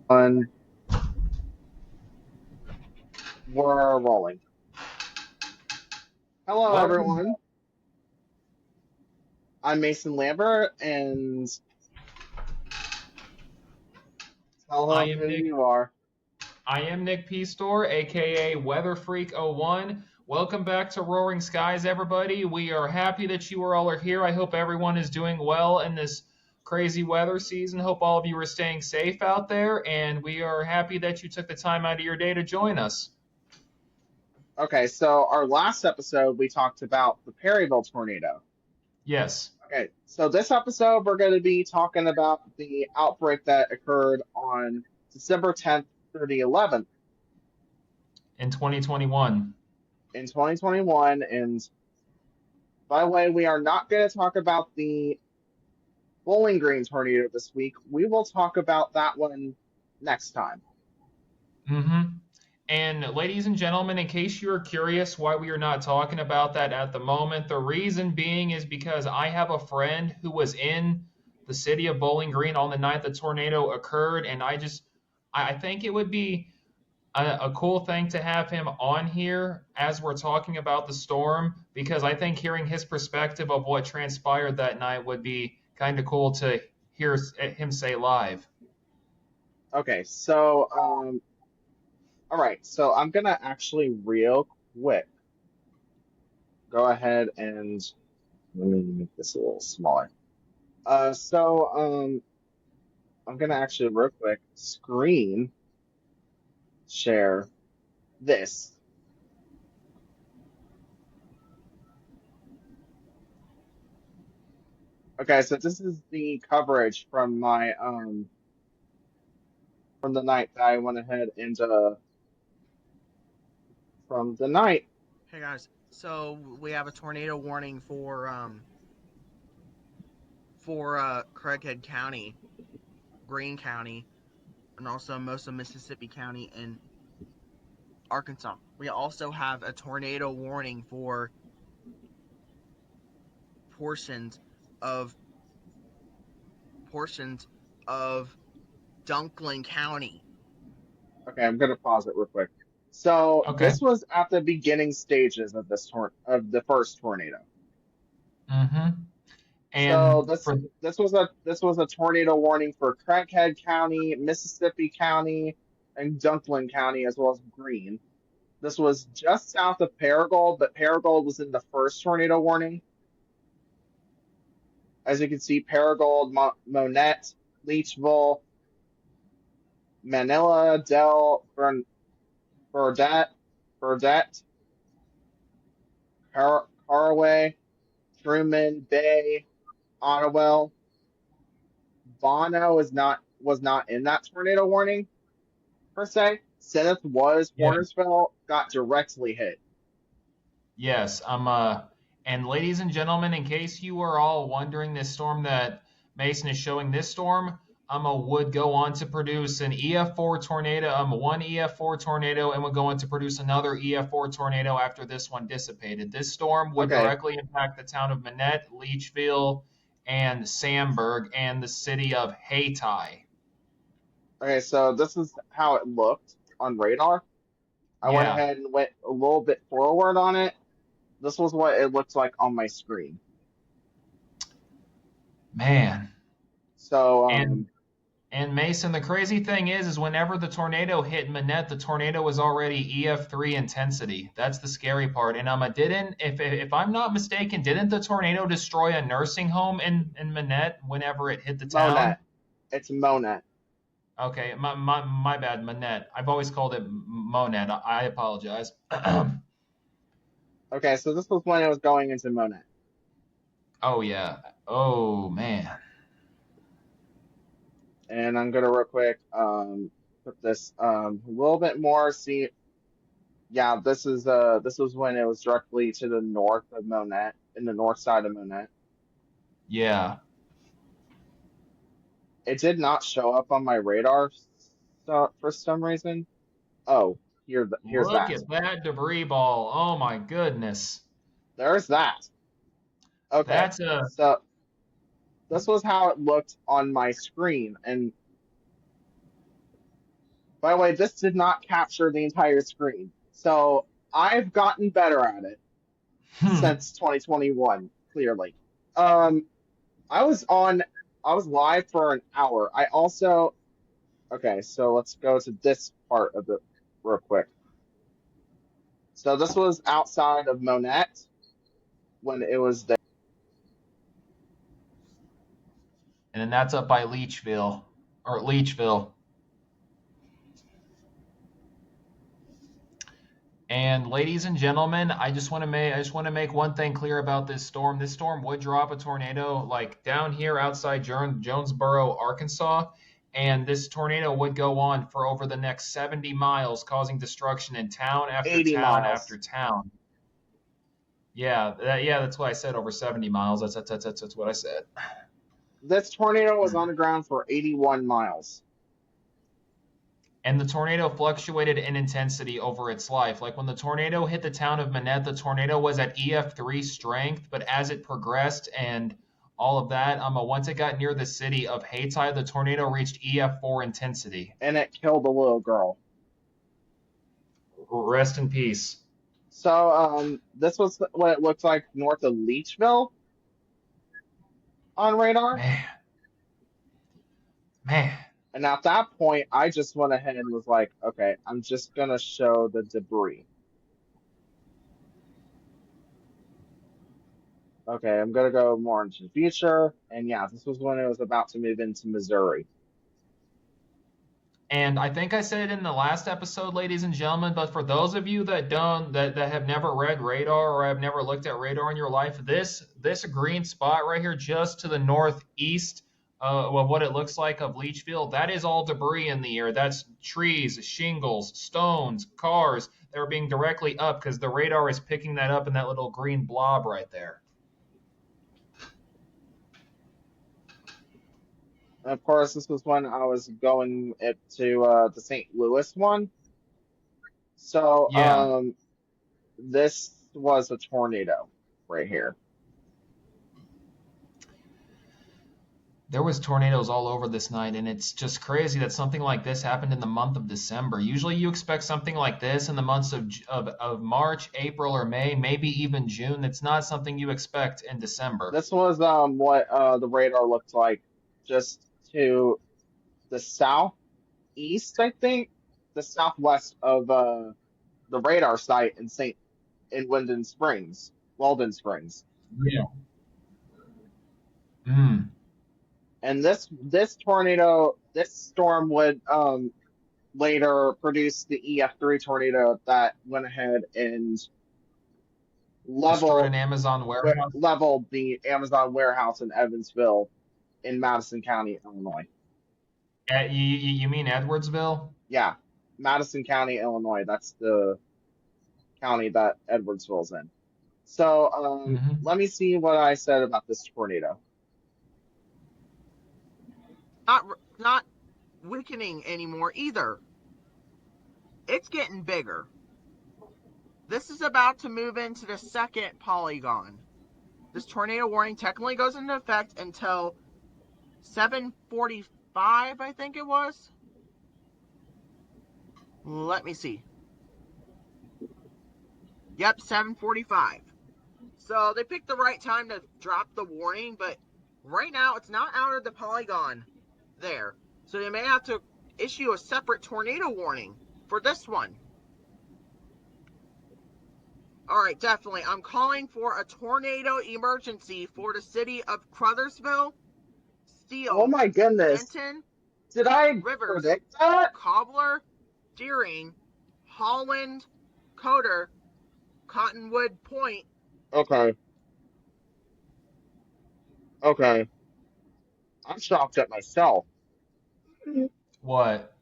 And we're rolling. Hello, Welcome. everyone. I'm Mason Lambert, and tell I them am who Nick. you are. I am Nick P. Store, aka Weather Freak 01. Welcome back to Roaring Skies, everybody. We are happy that you all are here. I hope everyone is doing well in this crazy weather season. Hope all of you are staying safe out there, and we are happy that you took the time out of your day to join us. Okay, so our last episode, we talked about the Perryville tornado. Yes, Okay, so this episode, we're going to be talking about the outbreak that occurred on December 10th through the 11th in 2021. in 2021. And by the way, we are not going to talk about the Bowling Green tornado this week. We will talk about that one next time. Mm-hmm. And ladies and gentlemen, in case you are curious why we are not talking about that at the moment, the reason being is because I have a friend who was in the city of Bowling Green on the night the tornado occurred, and I think it would be a cool thing to have him on here as we're talking about the storm, because I think hearing his perspective of what transpired that night would be kind of cool to hear him say live. Okay, all right, so I'm gonna actually real quick go ahead and let me make this a little smaller. I'm gonna actually real quick screen share this. Okay, so this is the coverage from my from the night that I went ahead and from the night. Hey guys, so we have a tornado warning for Craighead County, Greene County, and also most of Mississippi County and Arkansas. We also have a tornado warning for portions of portions of Dunklin County. Okay, I'm gonna pause it real quick. So Okay. this was at the beginning stages of of the first tornado. Mm-hmm. So And for this was a tornado warning for Craighead County, Mississippi County, and Dunklin County, as well as Greene. This was just south of Paragould, but Paragould was in the first tornado warning. As you can see, Paragould, Monette, Leechville, Manila, Burdette, Burdette, Caraway, Truman, Bay, Ottawell. Bono is not was not in that tornado warning per se. Seneth was. yeah, Hornersville got directly hit. yes, and ladies and gentlemen, in case you are all wondering, this storm that Mason is showing, this storm would go on to produce an EF4 tornado, one EF4 tornado, and would go on to produce another EF4 tornado after this one dissipated. This storm would Okay, directly impact the town of Manette, Leechville, and Sandburg, and the city of Hayti. okay, so this is how it looked on radar. I went Yeah, ahead and went a little bit forward on it. This was what it looked like on my screen. man. So, And And Mason, the crazy thing is whenever the tornado hit Manette, the tornado was already EF3 intensity. That's the scary part. And it didn't, if I'm not mistaken, didn't the tornado destroy a nursing home in Manette whenever it hit the town? Monette. It's Monette. Okay, my bad, Manette. I've always called it Monette. I apologize. Okay, so this was when it was going into Monette. Oh yeah. Oh man. And I'm gonna real quick put this a little bit more. See, yeah, this was when it was directly to the north of Monette, in the north side of Monette. Yeah. It did not show up on my radar for some reason. Oh, here's Look that. at that debris ball. Oh my goodness. There's that. Okay, That's a so this was how it looked on my screen, and By the way, this did not capture the entire screen. So I've gotten better at it since 2021, clearly. Um, I was live for an hour. Okay, so let's go to this part of it real quick. So this was outside of Monette when it was there. And then that's up by Leechville. And ladies and gentlemen, I just want to make one thing clear about this storm. This storm would drop a tornado like down here outside Jonesboro, Arkansas, and this tornado would go on for over the next 70 miles, causing destruction in town after 80 town miles. after town. Yeah, that's what I said. Over 70 miles. That's what I said. This tornado was on the ground for 81 miles. And the tornado fluctuated in intensity over its life. Like when the tornado hit the town of Manette, the tornado was at EF3 strength, but as it progressed and all of that, once it got near the city of Hayti, the tornado reached EF4 intensity. And it killed a little girl. Rest in peace. So, this was what it looked like north of Leechville on radar. Man. And at that point, I just went ahead and was like, okay, I'm just going to show the debris. Okay, I'm going to go more into the future. And yeah, this was when it was about to move into Missouri. And I think I said it in the last episode, ladies and gentlemen, but for those of you that have never read radar or have never looked at radar in your life, this green spot right here just to the northeast of what it looks like of Leechville, that is all debris in the air. That's trees, shingles, stones, cars that are being directly up because the radar is picking that up in that little green blob right there. And of course, this was when I was going to the St. Louis one. So, Yeah. This was a tornado right here. There was tornadoes all over this night, and it's just crazy that something like this happened in the month of December. Usually you expect something like this in the months of March, April, or May, maybe even June. It's not something you expect in December. This was what the radar looked like just to the southeast, I think, the southwest of the radar site in Weldon Springs. Yeah. Mm. And this storm would later produce the EF3 tornado that went ahead and Destroyed an Amazon warehouse. leveled the Amazon warehouse in Evansville in Madison County, Illinois. You mean Edwardsville? Yeah, Madison County, Illinois. That's the county that Edwardsville's in. So let me see what I said about this tornado. Not weakening anymore either. It's getting bigger. This is about to move into the second polygon. This tornado warning technically goes into effect until 7:45, I think it was. Let me see. Yep, 7:45. So they picked the right time to drop the warning, but right now it's not out of the polygon there. So they may have to issue a separate tornado warning for this one. Alright, definitely. I'm calling for a tornado emergency for the city of Crothersville, Steele, Oh my goodness. Denton, Did I Rivers, predict that? Cobbler, Deering, Holland, Coder, Cottonwood Point. Okay. I'm shocked at myself. What?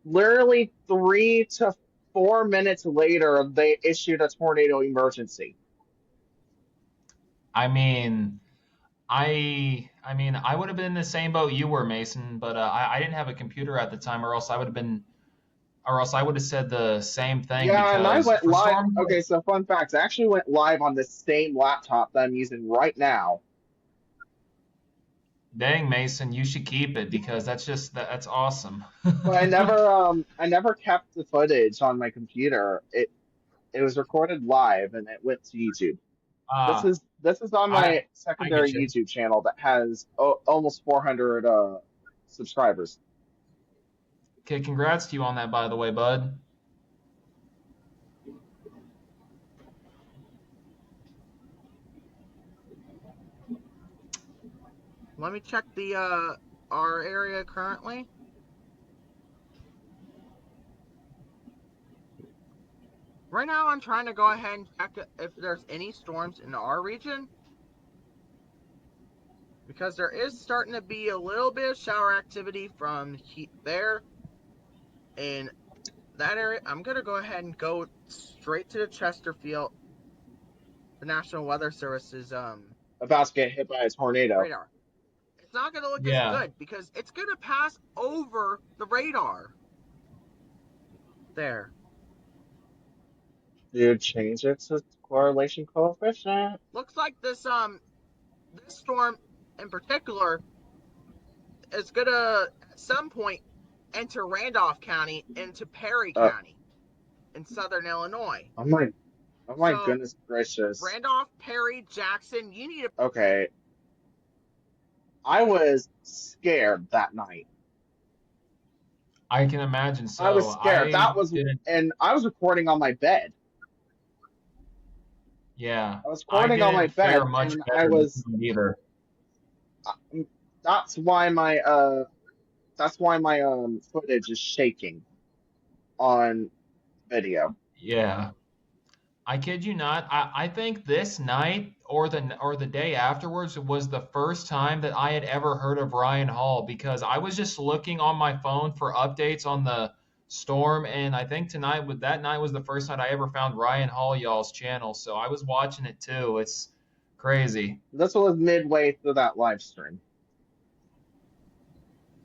Literally 3 to 4 minutes later, they issued a tornado emergency. I mean, I would have been in the same boat you were, Mason, but I didn't have a computer at the time, or else I would have said the same thing. Yeah, and I because went for live. storms- Okay, so fun facts. I actually went live on this same laptop that I'm using right now. Dang, Mason, you should keep it because that's awesome. But I never kept the footage on my computer. It was recorded live and it went to YouTube. Ah, This is on I my I get secondary you. YouTube channel that has almost 400 subscribers. Okay, congrats to you on that, by the way, bud. Let me check the our area currently. Right now, I'm trying to go ahead and check if there's any storms in our region, because there is starting to be a little bit of shower activity from there in that area. I'm gonna go ahead and go straight to the Chesterfield, the National Weather Service's About to get hit by a tornado. radar. It's not gonna look as Yeah. good because it's gonna pass over the radar. There. Dude, change it to correlation coefficient. Looks like this storm in particular is gonna at some point enter Randolph County into Perry Uh, County in southern Illinois. oh my, oh my So goodness gracious. Randolph, Perry, Jackson, you need to. Okay, I was scared that night. I can imagine I was so. scared. I didn't. And I was recording on my bed. Yeah, I was I recording on my didn't fare bed, much and I better was. either. That's why my footage is shaking on video. Yeah. I kid you not. I think this night or the day afterwards was the first time that I had ever heard of Ryan Hall because I was just looking on my phone for updates on the storm, and I think that night was the first night I ever found Ryan Hall y'all's channel. So I was watching it too. It's crazy. This was midway through that live stream.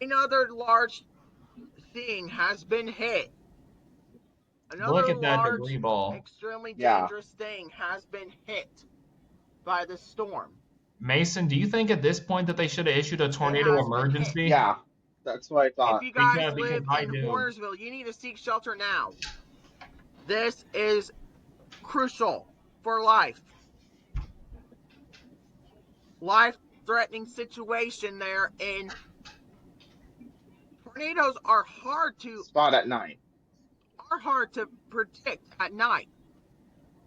Another large thing has been hit. Look Another at that large, debris ball. extremely Yeah. dangerous thing has been hit by the storm. Mason, do you think at this point that they should have issued a It tornado has been hit. emergency? Yeah, that's what I If thought. you guys Because live I in do. Hornersville, you need to seek shelter now. This is crucial for life. Life-threatening situation there, and tornadoes are hard to Spot at night. predict at night.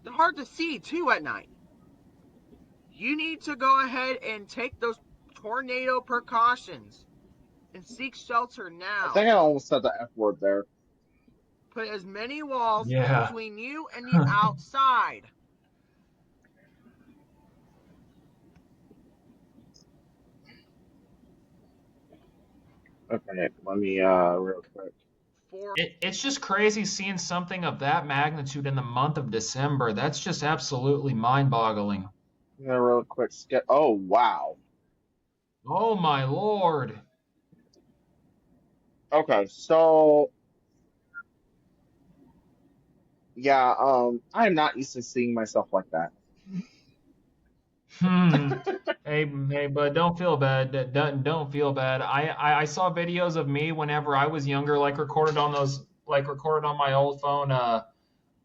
They're hard to see too at night. You need to go ahead and take those tornado precautions and seek shelter I now. think I almost said the F word there. Put as many walls Yeah. between you and the outside. Okay, let me real quick. It's just crazy seeing something of that magnitude in the month of December. That's just absolutely mind-boggling. I'm gonna real quick skip. Oh wow. Oh my lord. Okay, so yeah, I am not used to seeing myself like that. Hmm. Hey, bud, don't feel bad. Don't feel bad. I saw videos of me whenever I was younger, like recorded on my old phone.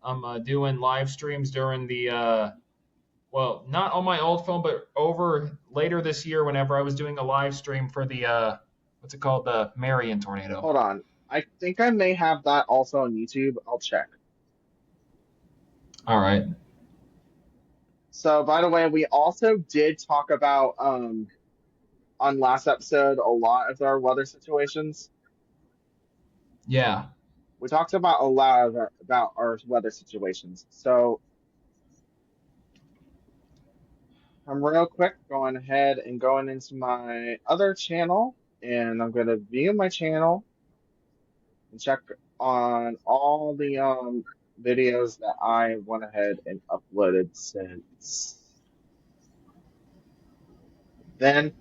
I'm doing live streams during the well, not on my old phone, but over later this year, whenever I was doing a live stream for the what's it called, the Marion tornado. Hold on. I think I may have that also on YouTube. I'll check. All right. So, by the way, we also did talk about on last episode a lot of our weather situations. Yeah. We talked about a lot of about our weather situations. So, I'm real quick going ahead and going into my other channel, and I'm going to view my channel and check on all the videos that I went ahead and uploaded since then.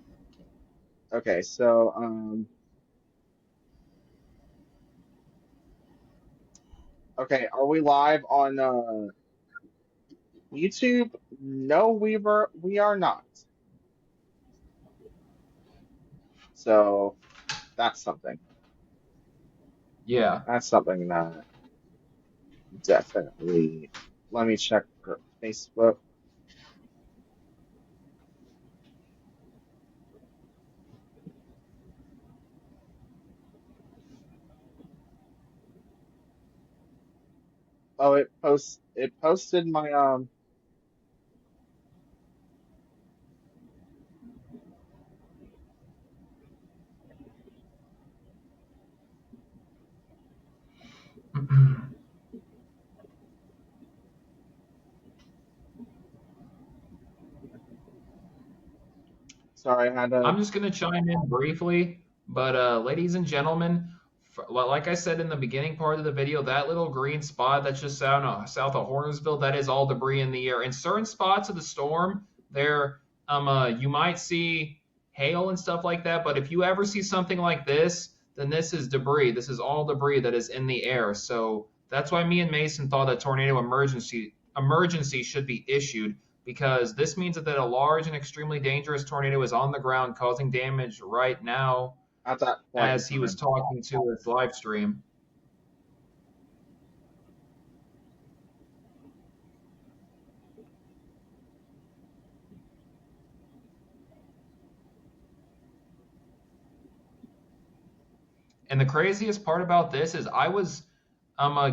Okay, so okay, are we live on YouTube? No, we are not. So that's something. Yeah. That's something that definitely. Let me check her Facebook. Oh, it posted my sorry, I had to. I'm just going to chime in briefly, but ladies and gentlemen, well, like I said in the beginning part of the video, that little green spot that's just south of Hornersville, that is all debris in the air. In certain spots of the storm, there, you might see hail and stuff like that, but if you ever see something like this, then this is debris. This is all debris that is in the air. So that's why me and Mason thought a tornado emergency should be issued, because this means that a large and extremely dangerous tornado is on the ground causing damage right now At that point in as he was time. talking to his live stream. And the craziest part about this is I was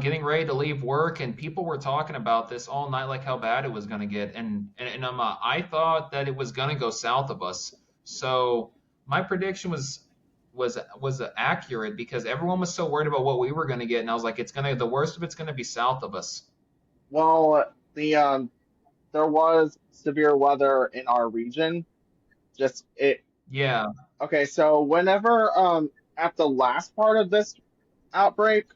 getting ready to leave work, and people were talking about this all night, like how bad it was going to get. And I thought that it was going to go south of us. So my prediction was accurate because everyone was so worried about what we were going to get, and I was like, the worst of it's going to be south of us. Well, there was severe weather in our region. Just it. Yeah, Okay, so whenever at the last part of this outbreak,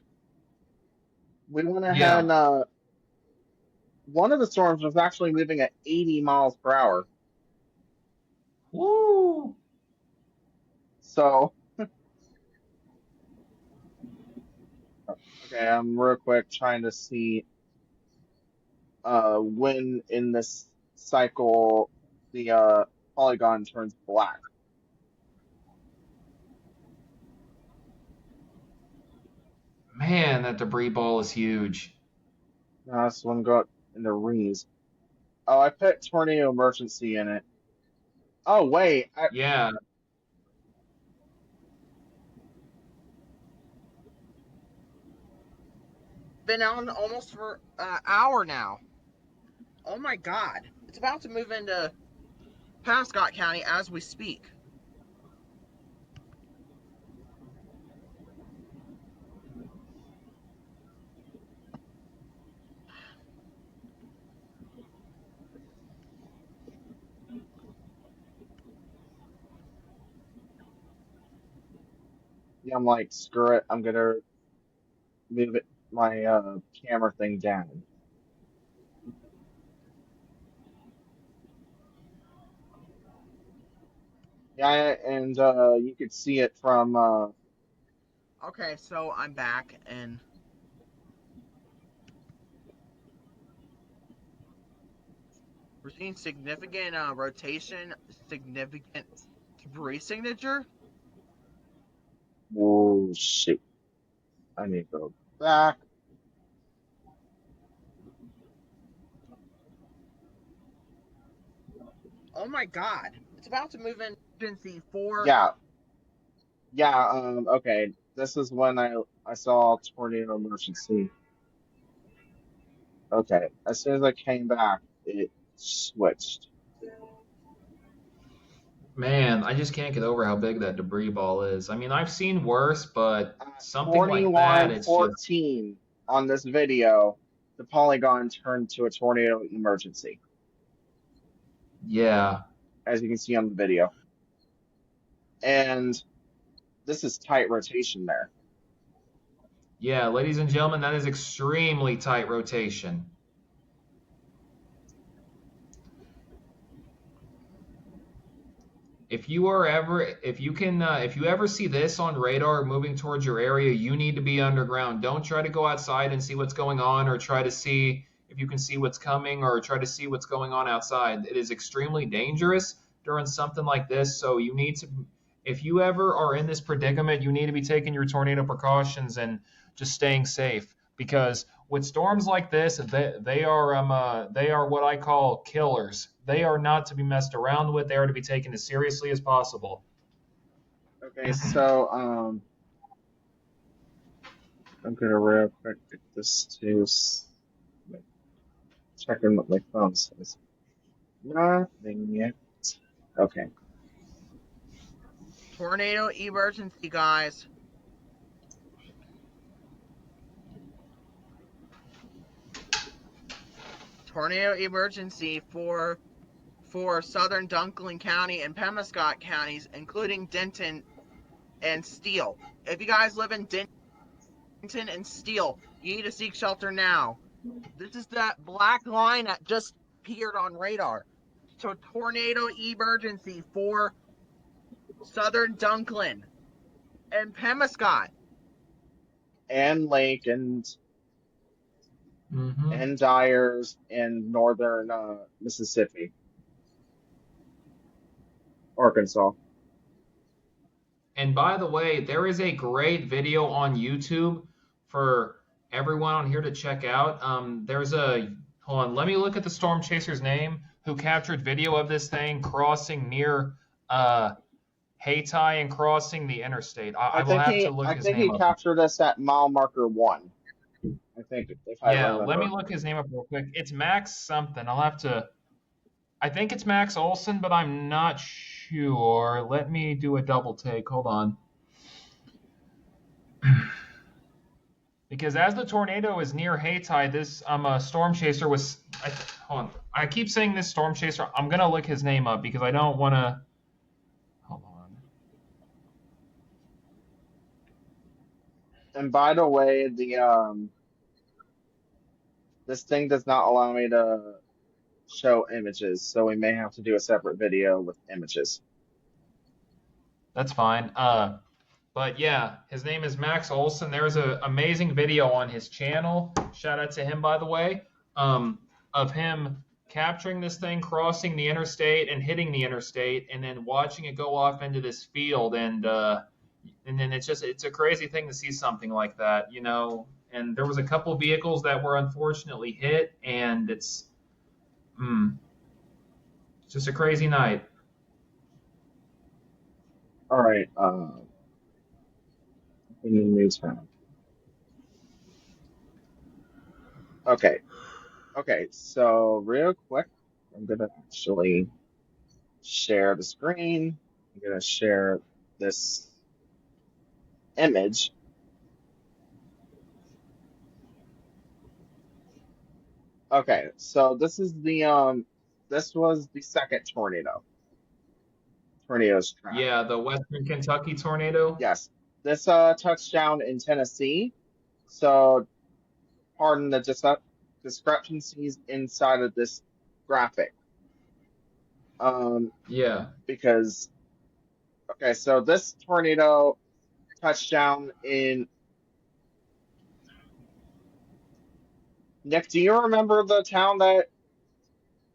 we went ahead yeah. and one of the storms was actually moving at 80 miles per hour. Woo! So, okay, I'm real quick trying to see when in this cycle the polygon turns black. Man, that debris ball is huge. Now this one got into Rees. Oh, I put tornado emergency in it. Oh wait, Yeah, Been on almost for an hour now. Oh my god. It's about to move into Pascott County as we speak. yeah, I'm like, screw it. I'm gonna move it my camera thing down. Yeah, and you could see it from Okay, so I'm back and we're seeing significant rotation, significant debris signature. oh shit. I need to go back. Oh my god. It's about to move in emergency 4. Yeah, yeah, okay. This is when I saw tornado emergency. Okay. As soon as I came back, it switched. man, I just can't get over how big that debris ball is. I mean, I've seen worse, but At something like that, it's just, 21:14 on this video, the polygon turned to a tornado emergency, yeah. as you can see on the video. And this is tight rotation there. Yeah, ladies and gentlemen, that is extremely tight rotation. If you ever see this on radar moving towards your area, you need to be underground. Don't try to go outside and see what's going on, or try to see if you can see what's coming, or try to see what's going on outside. It is extremely dangerous during something like this, so if you ever are in this predicament, you need to be taking your tornado precautions and just staying safe, because with storms like this, they are what I call killers. They are not to be messed around with. They are to be taken as seriously as possible. Okay, so I'm gonna real quick get this to checking what my phone says. Nothing yet. Okay. Tornado emergency, guys. Tornado emergency for southern Dunklin County and Pemiscot counties, including Denton and Steele. If you guys live in Denton and Steele, you need to seek shelter now. This is that black line that just appeared on radar. So tornado emergency for southern Dunklin and Pemiscot. And Lake and Dyers and northern Mississippi. Arkansas. And by the way, there is a great video on YouTube for everyone on here to check out. Hold on, let me look at the storm chaser's name who captured video of this thing crossing near Hayti and crossing the interstate. I will have to look his name up. I think he captured us at mile marker 1. I think, if I remember. Let me look his name up real quick. It's Max something. I think it's Max Olson, but I'm not sure. Let me do a double take. Hold on. Because as the tornado is near Hayti, this storm chaser was. Hold on. I keep saying this storm chaser. I'm gonna look his name up because I don't want to. Hold on. And by the way, this thing does not allow me to show images, so we may have to do a separate video with images. That's fine. But yeah, his name is Max Olson. There's an amazing video on his channel. Shout out to him, by the way, of him capturing this thing, crossing the interstate and hitting the interstate, and then watching it go off into this field. And then it's a crazy thing to see something like that, you know. And there was a couple of vehicles that were unfortunately hit, and it's just a crazy night. All right. In the news tab. Okay. So real quick, I'm gonna actually share the screen. I'm gonna share this image. Okay, so this was the second tornado's track. Yeah, the Western Kentucky tornado. Yes, this touchdown in Tennessee. So, pardon the discrepancies inside of this graphic. Yeah. Because, okay, so this tornado touchdown in. Nick, do you remember the town that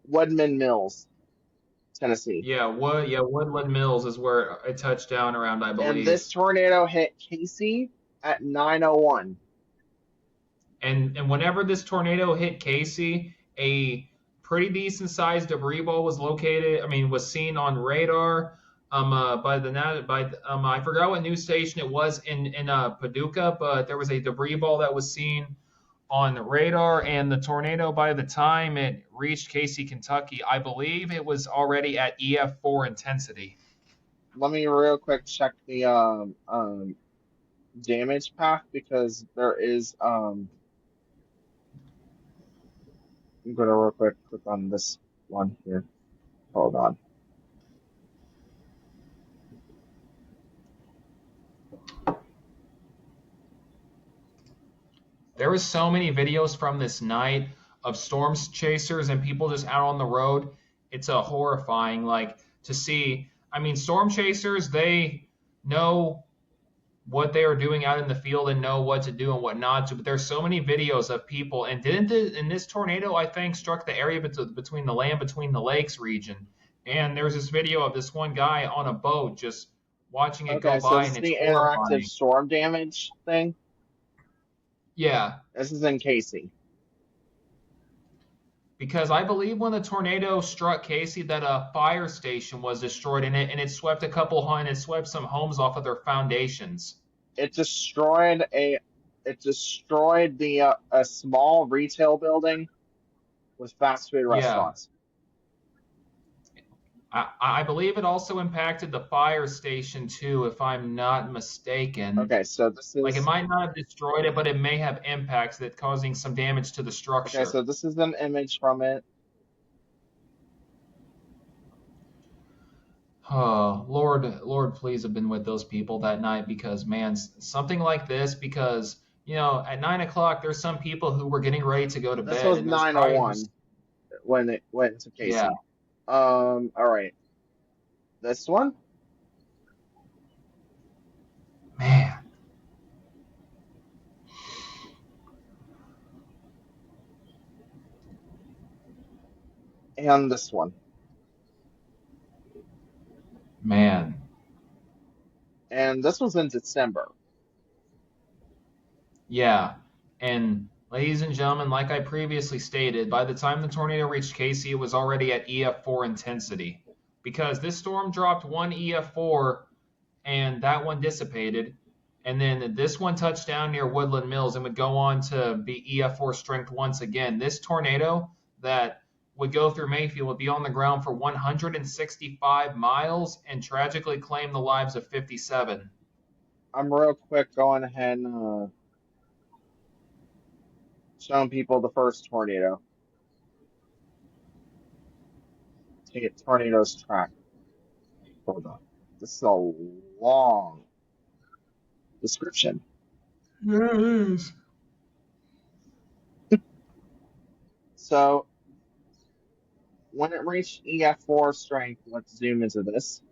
Woodman Mills, Tennessee? Yeah, Woodland Mills is where it touched down around, I believe. And this tornado hit Casey at 9:01. And whenever this tornado hit Casey, a pretty decent sized debris ball was seen on radar. I forgot what news station it was in Paducah, but there was a debris ball that was seen on the radar, and the tornado, by the time it reached Casey, Kentucky, I believe it was already at EF4 intensity. Let me real quick check the damage path, because there is I'm gonna real quick click on this one here. Hold on. There was so many videos from this night of storm chasers and people just out on the road. It's a horrifying, to see. I mean, storm chasers, they know what they are doing out in the field and know what to do and what not to. But there's so many videos of people. And in this tornado, I think, struck the area between the land between the lakes region. And there's this video of this one guy on a boat just watching it Okay, go so by, this is and it's the interactive horrifying. storm damage thing. Yeah, This is in Casey. because I believe when the tornado struck Casey, that a fire station was destroyed in it, and it swept it swept some homes off of their foundations. It destroyed the a small retail building with fast food Yeah, restaurants. I believe it also impacted the fire station too, if I'm not mistaken. Okay, so this Like it is might not have destroyed it, but it may have impacts that causing some damage to the okay, structure. so this is an image from it. Oh, Lord, please have been with those people that night because, man, something like this, because, at 9 o'clock, there's some people who were getting ready to go to This bed, was and there's probably who's, 901 when it went to yeah, Casey. All right. This one? man, And this one. man. And this was in December. Yeah. And ladies and gentlemen, like I previously stated, by the time the tornado reached Casey, it was already at EF4 intensity. Because this storm dropped one EF4 and that one dissipated. And then this one touched down near Woodland Mills and would go on to be EF4 strength once again. This tornado that would go through Mayfield would be on the ground for 165 miles and tragically claim the lives of 57. I'm real quick going ahead and showing people the first tornado. Take it tornado's track. Hold on. This is a long description. Yeah, it is. So when it reached EF4 strength, let's zoom into this.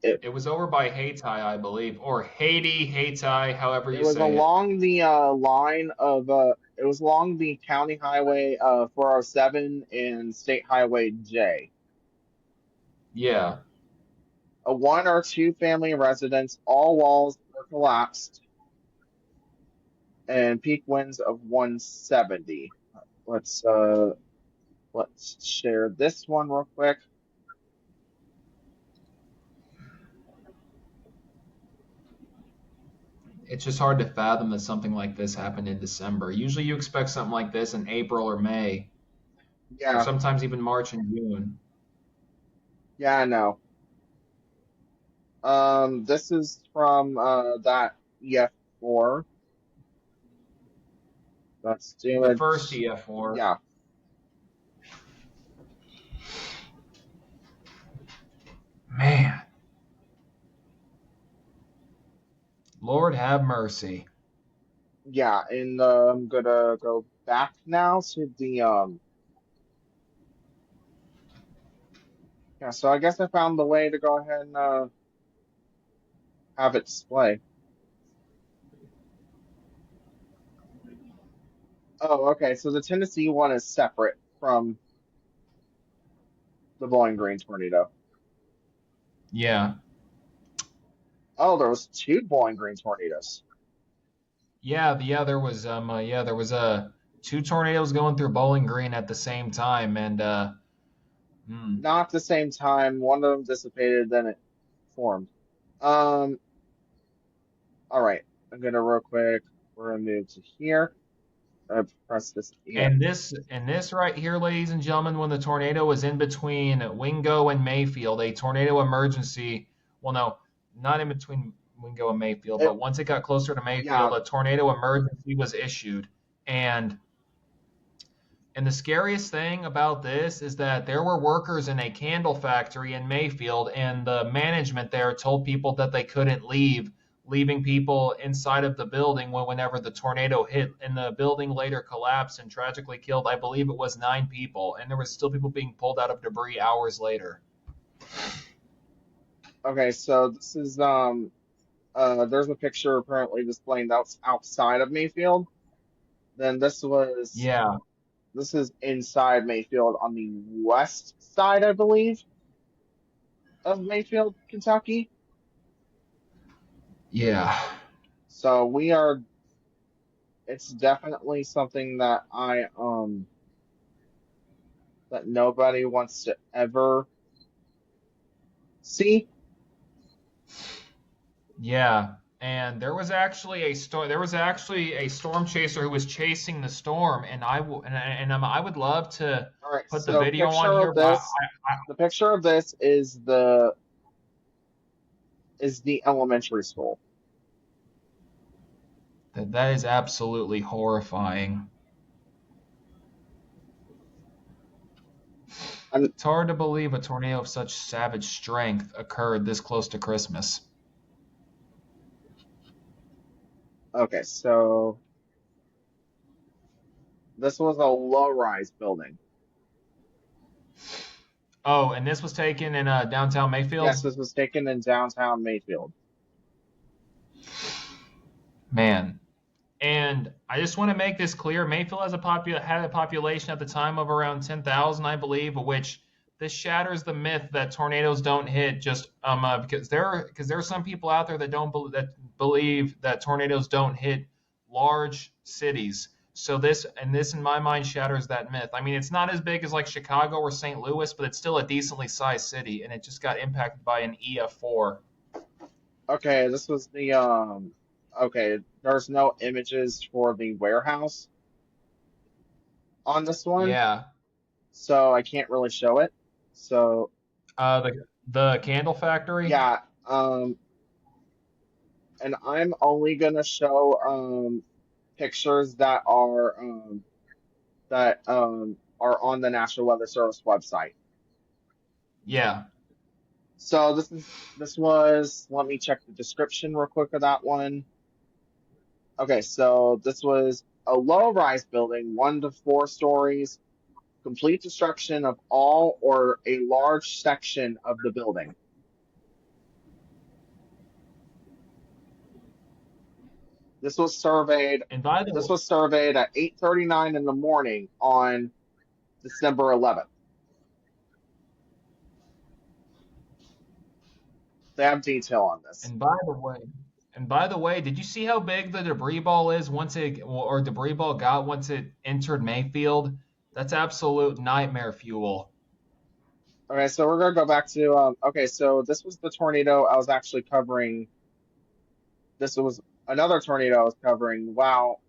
It was over by Hayti, I believe, or Haiti, Hayti, however It you was say it. along the line of it was along the County Highway 407 and State Highway J. Yeah. A one or two family residence, all walls were collapsed, and peak winds of 170. Let's share this one real quick. It's just hard to fathom that something like this happened in December. Usually you expect something like this in April or May, or Yeah, sometimes even March and June. yeah, I know. This is from that EF4. Let's do The it. first EF4. Yeah. Man, Lord have mercy. Yeah, and I'm gonna go back now to the yeah, so I guess I found the way to go ahead and have it display. Oh, okay, so the Tennessee one is separate from the Bowling Green tornado. Yeah. Oh, there was two Bowling Green tornadoes. There was two tornadoes going through Bowling Green at the same time, and hmm. Not at the same time. One of them dissipated, then it formed. Um, all right. I'm gonna real quick. We're gonna move to here. Press this. Yeah. And this right here, ladies and gentlemen, when the tornado was in between Wingo and Mayfield, a tornado emergency. Well, no, not in between Wingo and Mayfield, It, but once it got closer to yeah. Mayfield, a tornado emergency was issued. And and the scariest thing about this is that there were workers in a candle factory in Mayfield, and the management there told people that they couldn't leave, leaving people inside of the building whenever the tornado hit. And the building later collapsed and tragically killed, I believe it was 9 people, and there was still people being pulled out of debris hours later. Okay, so this is there's a picture apparently displaying that's outside of Mayfield. Then Yeah, this is inside Mayfield on the west side, I believe, of Mayfield, Kentucky. Yeah. So we are. It's definitely something that that nobody wants to ever see. Yeah. And there was actually a storm chaser who was chasing the storm, and I would love to All right, put the so video on here, but the picture of this is the elementary school. that is absolutely horrifying. And It's hard to believe a tornado of such savage strength occurred this close to Christmas. okay, so this was a low-rise building. Oh, and this was taken in downtown Yes, Mayfield? this was taken in downtown Mayfield. Man. And I just want to make this clear. Mayfield had a population at the time of around 10,000, I believe, which this shatters the myth that tornadoes don't hit just because there are some people out there that don't believe that tornadoes don't hit large cities. So this in my mind shatters that myth. I mean, it's not as big as like Chicago or St. Louis, but it's still a decently sized city, and it just got impacted by an EF4. Okay, this was the okay, there's no images for the warehouse on this one, Yeah. so I can't really show it. So, The candle factory. yeah, and I'm only gonna show pictures that are on the National Weather Service website. Yeah. So this was, let me check the description real quick of that one. Okay, so this was a low-rise building, 1 to 4 stories, complete destruction of all or a large section of the building. This was surveyed And by the this way, was surveyed at 8:39 in the morning on December 11th. They have detail on this. and by the way, and by the way, did you see how big the debris ball is or debris ball got once it entered Mayfield? That's absolute nightmare fuel. Okay, so we're gonna go back to okay, so this was the tornado I was actually covering. This was another tornado I was covering. Wow,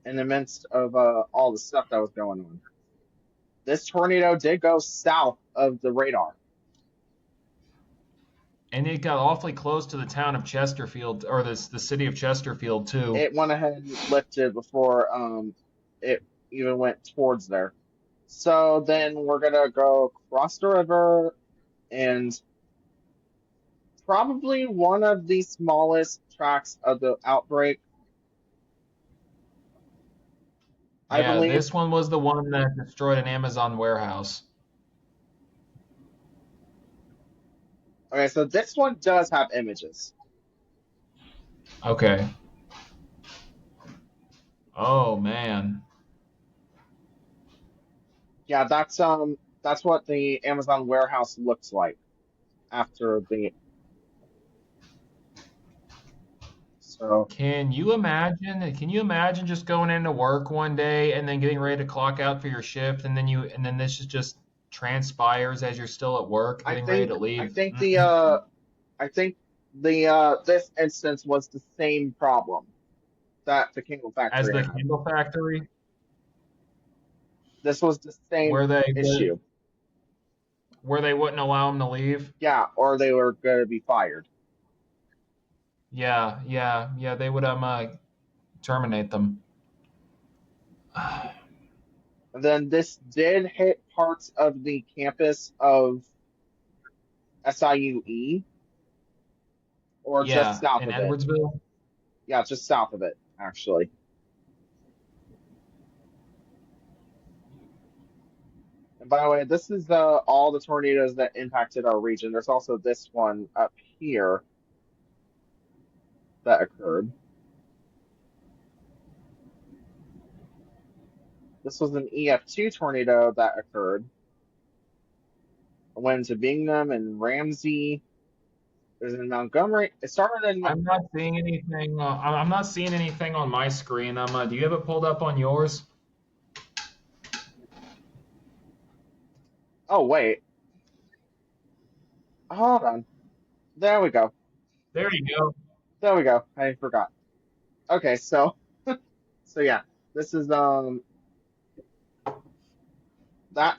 in the midst of all the stuff that was going on. This tornado did go south of the radar. And it got awfully close to the town of Chesterfield, or the city of Chesterfield too. It went ahead and lifted before it even went towards there. So then we're gonna go across the river and probably one of the smallest tracks of the outbreak, I Yeah, believe. this one was the one that destroyed an Amazon warehouse. Okay, so this one does have images. Okay. Oh man. Yeah, that's what the Amazon warehouse looks like after the so Can you imagine just going into work one day and then getting ready to clock out for your shift and then this just transpires as you're still at work, I getting ready to think leave I think the this instance was the same problem that the Kindle as factory the had. Kindle factory This was the same where they issue. wouldn't allow them to leave. Yeah, or they were going to be fired. Yeah, they would terminate them. And then this did hit parts of the campus of SIUE or just Yeah, south in of it. Edwardsville. Yeah, just south of it, actually. And by the way, this is all the tornadoes that impacted our region. There's also this one up here that occurred. This was an EF2 tornado that occurred. It went into Bingham and Ramsey. It was in Montgomery. It started in. I'm not seeing anything. I'm not seeing anything on my screen. Do you have it pulled up on yours? Oh wait, hold on. There we go. There you go. There we go. I forgot. Okay, so yeah, this is that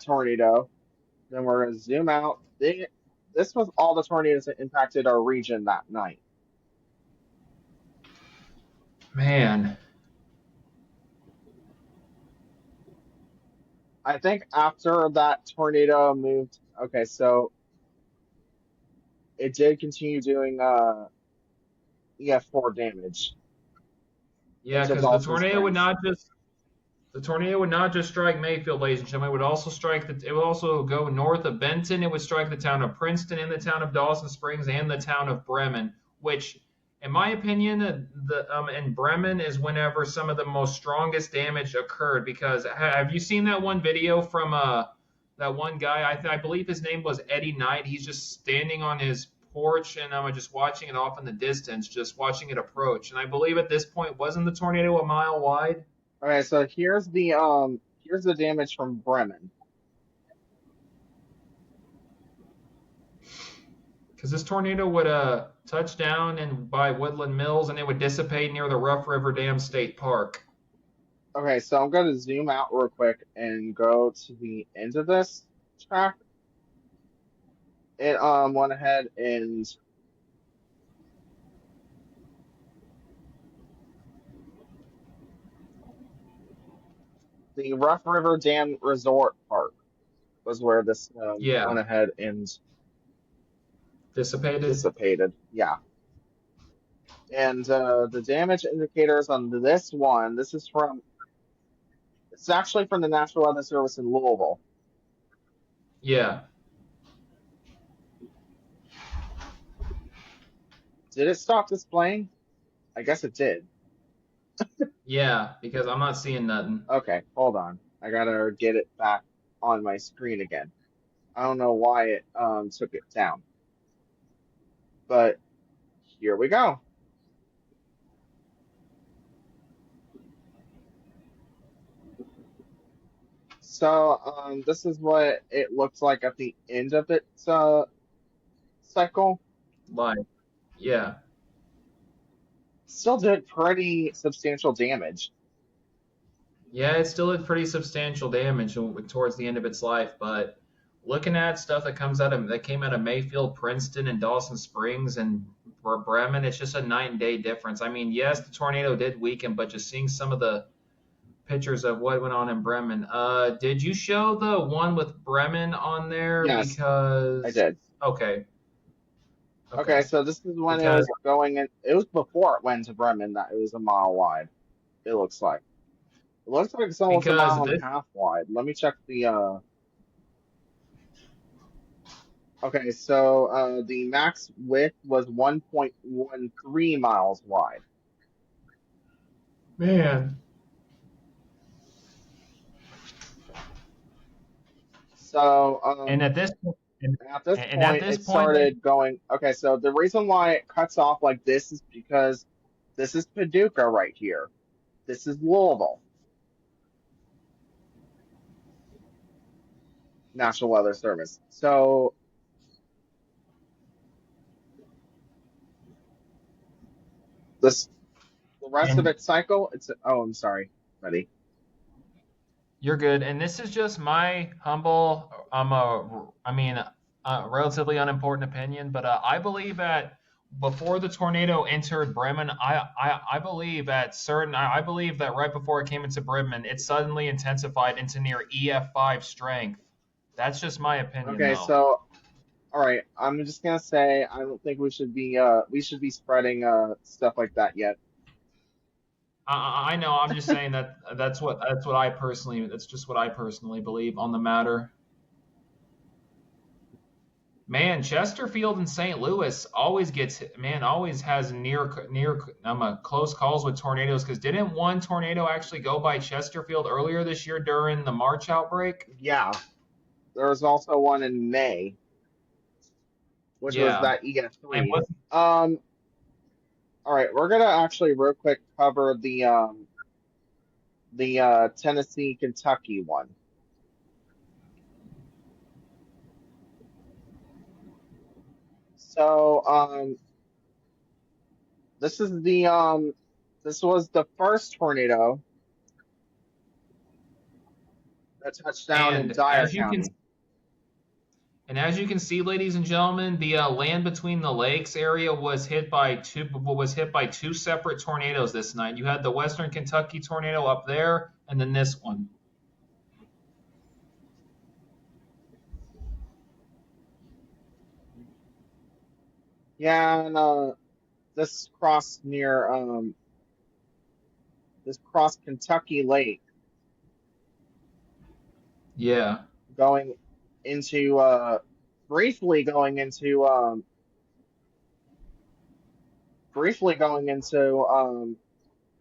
tornado. Then we're gonna zoom out. This was all the tornadoes that impacted our region that night. Man. I think after that tornado moved. Okay, so it did continue doing EF4 damage Yeah, into because the Dawson tornado would Springs. not just the tornado would not just strike Mayfield, ladies and gentlemen. It would also strike it would also go north of Benton. It would strike the town of Princeton and the town of Dawson Springs and the town of Bremen, which, in my opinion, in Bremen is whenever some of the most strongest damage occurred. Because have you seen that one video from that one guy? I believe his name was Eddie Knight. He's just standing on his porch and I'm just watching it off in the distance, just watching it approach. And I believe at this point, wasn't the tornado a mile wide? Okay, so here's the damage from Bremen. Because this tornado would touch down by Woodland Mills and it would dissipate near the Rough River Dam State Park. Okay, so I'm going to zoom out real quick and go to the end of this track. It went ahead and the Rough River Dam Resort Park was where this Yeah, went ahead and dissipated. dissipated. Yeah. And the damage indicators on this one, it's actually from the National Weather Service in Louisville. Yeah, Did it stop displaying? I guess it did. yeah, because I'm not seeing nothing. Okay, hold on. I gotta get it back on my screen again. I don't know why it took it down. But here we go. So this is what it looks like at the end of its cycle. Like, yeah. Still did pretty substantial damage. Yeah, it still did pretty substantial damage towards the end of its life, but looking at stuff that came out of Mayfield, Princeton, and Dawson Springs and Bremen, it's just a night and day difference. I mean, yes, the tornado did weaken, but just seeing some of the pictures of what went on in Bremen. Did you show the one with Bremen on there? Yes, I Because did. okay, Okay, okay, so this is when it because was going in. It was before it went to Bremen that it was a mile wide. It looks like. It looks like it's almost a because mile and this a half wide. Let me check the. Okay, so the max width was 1.13 miles wide. man, So and at this and, at this and at point, this it point, started going. Okay, so the reason why it cuts off like this is because this is Paducah right here. This is Louisville, National Weather Service. So this the rest of and its cycle, it's oh, I'm sorry, buddy. you're good. And this is just my humble, relatively unimportant opinion, but I believe that before the tornado entered Bremen, I believe I believe that right before it came into Bremen, it suddenly intensified into near EF5 strength. That's just my opinion, Okay, though. so all right, I'm just gonna say I don't think we should be spreading stuff like that yet. I know. I'm just saying that that's just what I personally believe on the matter. Man, Chesterfield and St. Louis always has close calls with tornadoes. Because didn't one tornado actually go by Chesterfield earlier this year during the March outbreak? Yeah, there was also one in May. which was Yeah. that And EF3. what? All right, we're gonna actually real quick cover the Tennessee Kentucky one. So this is this was the first tornado that touched down in And Dyer as you can County. And as you can see, ladies and gentlemen, the land between the lakes area was hit by two separate tornadoes this night. You had the Western Kentucky tornado up there, and then this one. Yeah, and this crossed near this crossed Kentucky Lake Yeah, going into briefly going into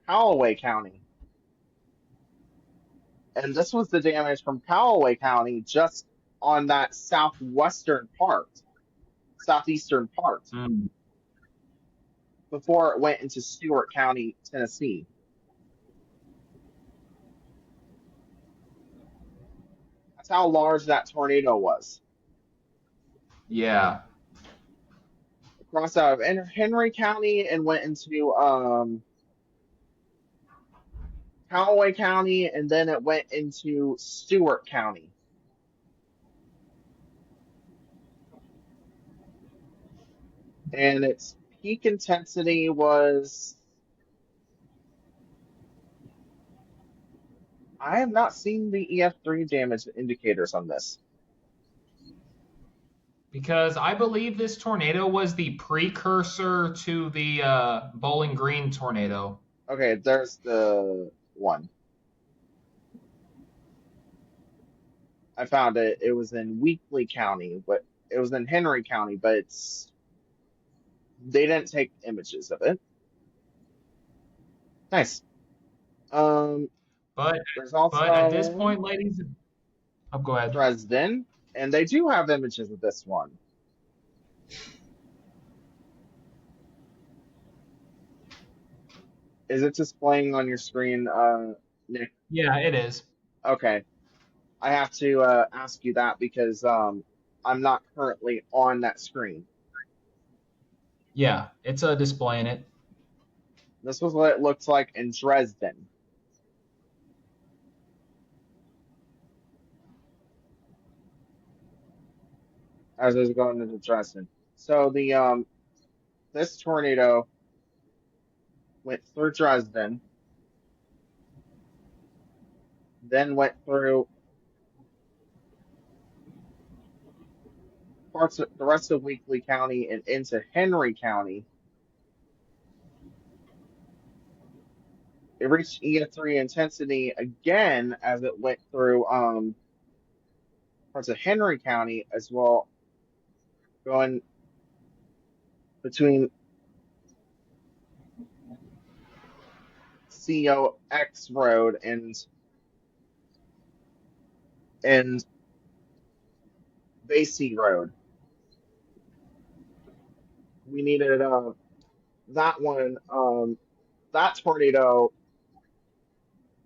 Callaway County. And this was the damage from Callaway County just on that southeastern part, mm, before it went into Stewart County, Tennessee. That's how large that tornado was. yeah, It crossed out of Henry County and went into Callaway County, and then it went into Stewart County. And its peak intensity was, I have not seen the EF3 damage indicators on this. because I believe this tornado was the precursor to the Bowling Green tornado. Okay, there's the one. I found it. It was in Weakley County, but it was in Henry County, but they didn't take images of it. Nice. Um, But there's at this also point, ladies, oh, go ahead. Dresden, and they do have images of this one. Is it displaying on your screen, Nick? Yeah, it is. Okay. I have to ask you that because I'm not currently on that screen. Yeah, it's displaying it. This was what it looked like in Dresden. As I was going into Dresden. So the this tornado went through Dresden, then went through parts of the rest of Weakley County and into Henry County. It reached EF3 intensity again as it went through parts of Henry County as well, going between COX Road and Basie Road. We needed that one that tornado.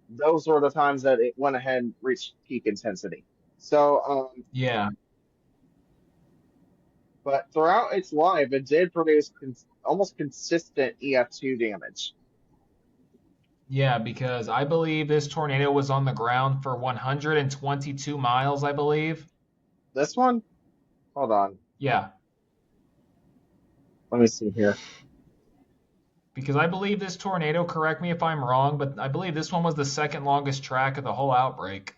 Those were the times that it went ahead and reached peak intensity. So Yeah. but throughout its life, it did produce almost consistent EF2 damage. Yeah, because I believe this tornado was on the ground for 122 miles, I believe. This one, hold on, Yeah, let me see here. because I believe this tornado, correct me if I'm wrong, but I believe this one was the second longest track of the whole outbreak.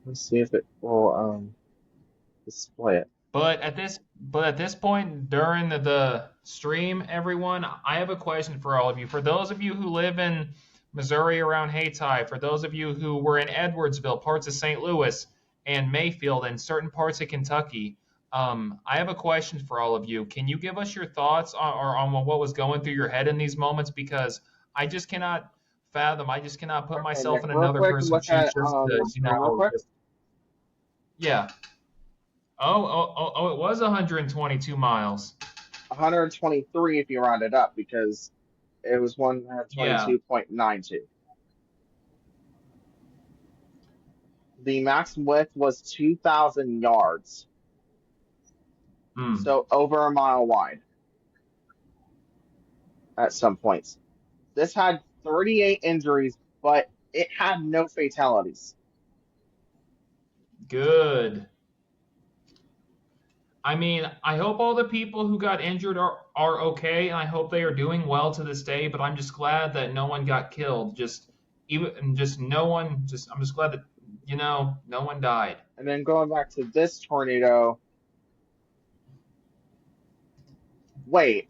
Let's see if it will display it. But at this point during the stream, everyone, I have a question for all of you. For those of you who live in Missouri around Hayti, for those of you who were in Edwardsville, parts of St. Louis, and Mayfield, and certain parts of Kentucky, I have a question for all of you. Can you give us your thoughts on what was going through your head in these moments? Because I just cannot fathom. I just cannot put Okay, myself Nick, in real another quick, person's look shoes. at Just to, the screen real quick. yeah. It was 122 miles. 123 if you round it up because it was Yeah. 122.92. The max width was 2,000 yards, Hmm. so over a mile wide at some points. This had 38 injuries, but it had no fatalities. Good. I mean, I hope all the people who got injured are okay, and I hope they are doing well to this day. But I'm just glad that no one got killed. Just no one. I'm just glad that no one died. And then going back to this tornado, wait,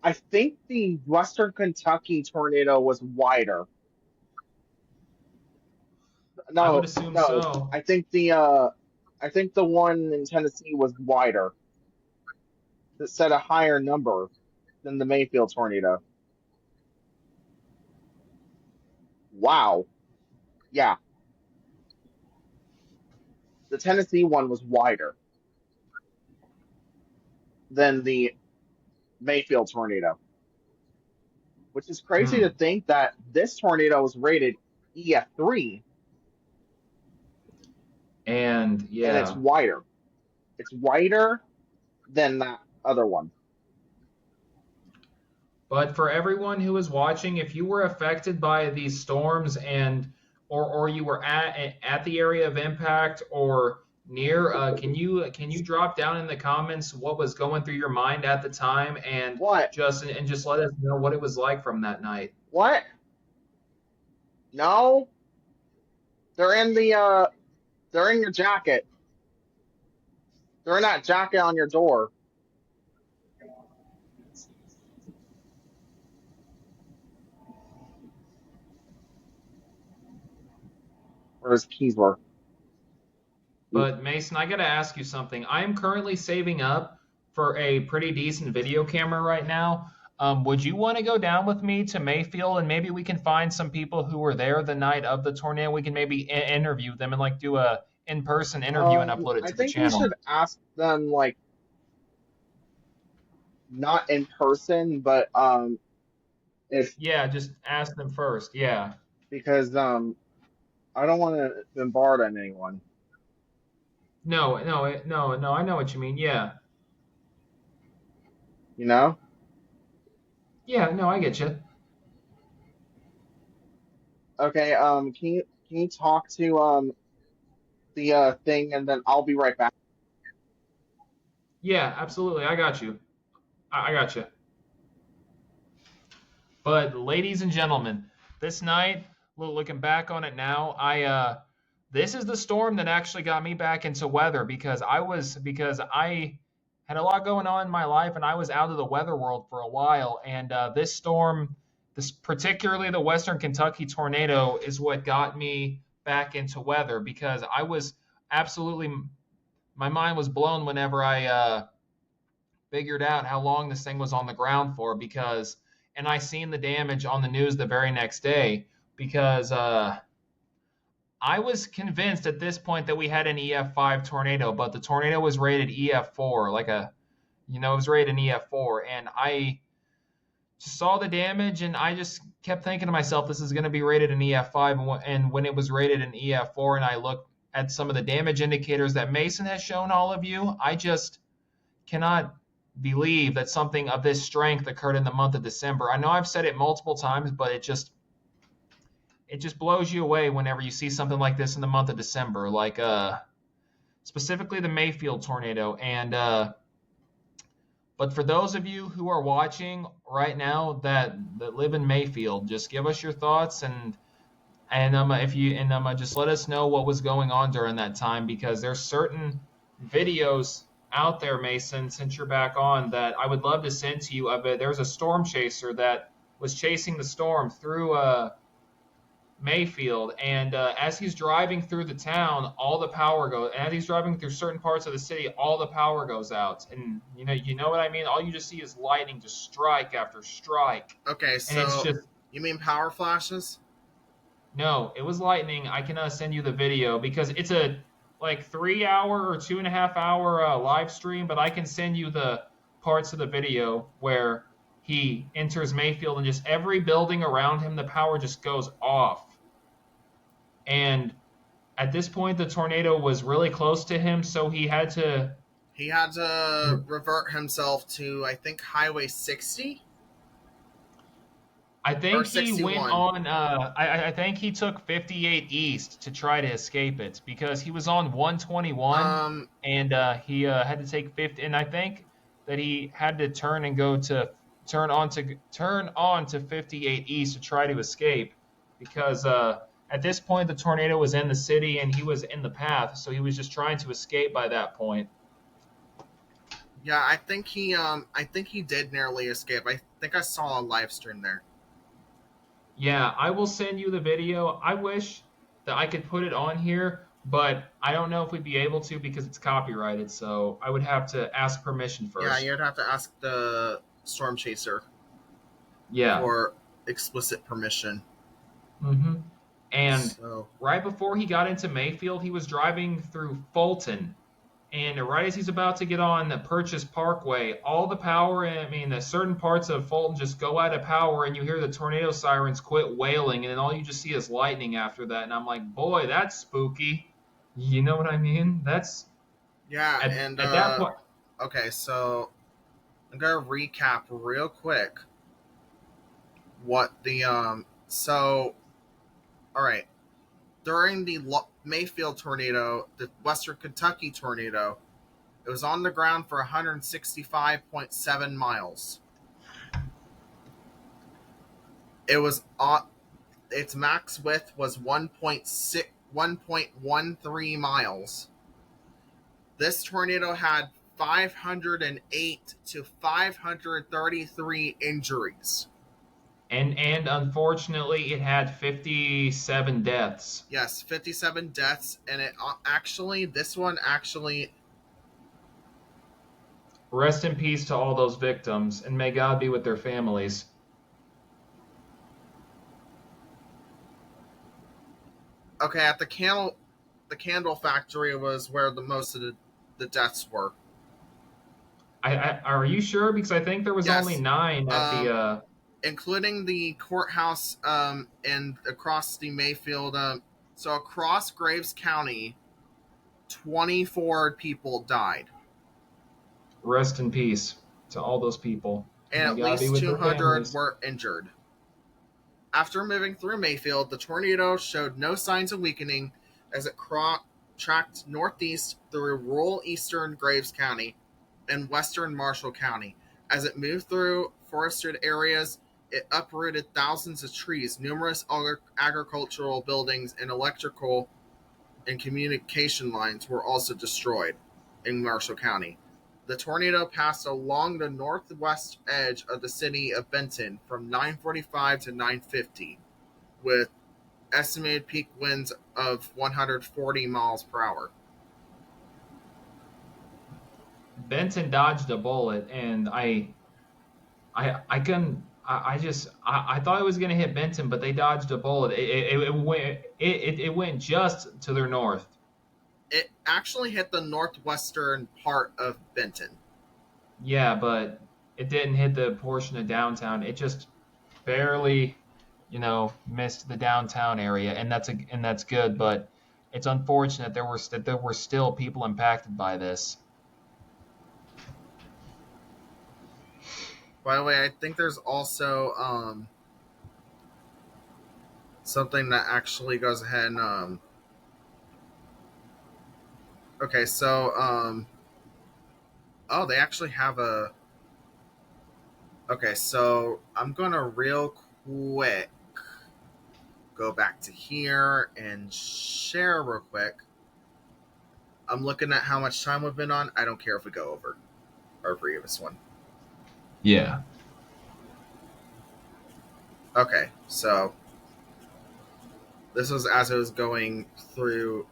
I think the Western Kentucky tornado was wider. I would No, assume no, so. I think the one in Tennessee was wider. That set a higher number than the Mayfield tornado. Wow. Yeah, the Tennessee one was wider than the Mayfield tornado, which is crazy to Hmm. think that this tornado was rated EF3 And and it's yeah. wider. It's wider than that other one. But for everyone who is watching, if you were affected by these storms or you were at the area of impact or near, can you drop down in the comments what was going through your mind at the time What? just let us know what it was like from that night. What? No, they're in the they're in your jacket. They're in that jacket on your door. Where his keys were. But Mason, I gotta ask you something. I am currently saving up for a pretty decent video camera right now. Would you want to go down with me to Mayfield and maybe we can find some people who were there the night of the tornado? We can maybe interview them and like do a in-person interview and upload it I to the think we channel. should ask them like not in person, but if Yeah, just ask them first. Yeah. because I don't want to bombard on anyone, No, no, no. I know what you mean. Yeah. you know? Yeah. No, I get you. Okay, can you talk to the thing and then I'll be right back. Yeah, absolutely. I got you. I got you. But ladies and gentlemen, this night, looking back on it now, this is the storm that actually got me back into weather because I had a lot going on in my life and I was out of the weather world for a while. And this storm, this particularly the Western Kentucky tornado, is what got me back into weather because I was absolutely my mind was blown whenever I figured out how long this thing was on the ground for and I seen the damage on the news the very next day because I was convinced at this point that we had an EF5 tornado, but the tornado was rated EF4, it was rated an EF4, and I just saw the damage and I just kept thinking to myself, this is going to be rated an EF5, and when it was rated an EF4, and I looked at some of the damage indicators that Mason has shown all of you, I just cannot believe that something of this strength occurred in the month of December. I know I've said it multiple times, but it just blows you away whenever you see something like this in the month of December, like specifically the Mayfield tornado. And but for those of you who are watching right now that live in Mayfield, just give us your thoughts if you and just let us know what was going on during that time because there's certain videos out there, Mason, since you're back on, that I would love to send to you of it. There's a storm chaser that was chasing the storm through Mayfield, and as he's driving through the town, all the power goes. And as he's driving through certain parts of the city, all the power goes out, and you know what I mean. All you just see is lightning, just strike after strike, Okay, and it's so just you mean power flashes? no, it was lightning. I can send you the video because it's a like 3 hour or 2.5 hour live stream, but I can send you the parts of the video where he enters Mayfield and just every building around him, the power just goes off. And at this point, the tornado was really close to him, so he had to revert himself to, I think, Highway 60. I think he 61. went on. I think he took 58 East to try to escape it because he was on 121 and he had to take 50. And I think that he had to turn on to 58 East to try to escape because at this point the tornado was in the city and he was in the path, so he was just trying to escape by that point. Yeah, I think he did narrowly escape. I think I saw a live stream there. Yeah, I will send you the video. I wish that I could put it on here, but I don't know if we'd be able to because it's copyrighted, so I would have to ask permission first. Yeah, you'd have to ask the Storm Chaser for explicit permission. Mm-hmm. And right before he got into Mayfield, he was driving through Fulton. And right as he's about to get on the Purchase Parkway, all the power, the certain parts of Fulton just go out of power, and you hear the tornado sirens quit wailing, and then all you just see is lightning after that. And I'm like, boy, that's spooky. You know what I mean? That's at that point. Okay, so I'm gonna recap real quick what the all right. During the Mayfield tornado, the Western Kentucky tornado, it was on the ground for 165.7 miles. It was its max width was 1.13 miles. This tornado had 508 to 533 injuries. And unfortunately, it had 57 deaths. Yes, 57 deaths, and this one actually. Rest in peace to all those victims, and may God be with their families. Okay, at the candle factory was where the most of the deaths were. Are you sure? Because I think there was only 9 at the. Including the courthouse and across the Mayfield. So across Graves County, 24 people died. Rest in peace to all those people. And at least 200 were injured. After moving through Mayfield, the tornado showed no signs of weakening as it tracked northeast through rural eastern Graves County and western Marshall County. As it moved through forested areas, it uprooted thousands of trees. Numerous agricultural buildings and electrical and communication lines were also destroyed in Marshall County. The tornado passed along the northwest edge of the city of Benton from 9:45 to 9:50, with estimated peak winds of 140 miles per hour. Benton dodged a bullet, and I thought it was going to hit Benton, but they dodged a bullet. It went just to their north. It actually hit the northwestern part of Benton. Yeah, but it didn't hit the portion of downtown. It just barely, missed the downtown area, and that's good. But it's unfortunate there were still people impacted by this. By the way, I think there's also something that actually goes ahead and okay, so they actually have a. Okay, so I'm gonna real quick go back to here and share real quick. I'm looking at how much time we've been on. I don't care if we go over our previous one. Yeah. Okay, so this was as it was going through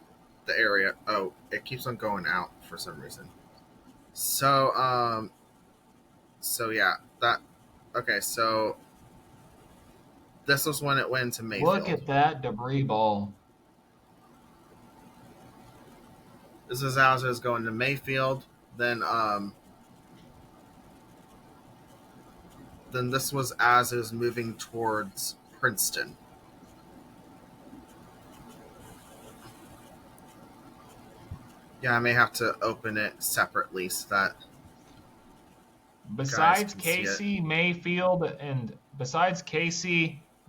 the area. Oh, it keeps on going out for some reason. So yeah, that. Okay, so this was when it went into Mayfield. Look at that debris ball. This is as it was going to Mayfield. Then this was as it was moving towards Princeton. Yeah, I may have to open it separately so that Besides can see it. Casey,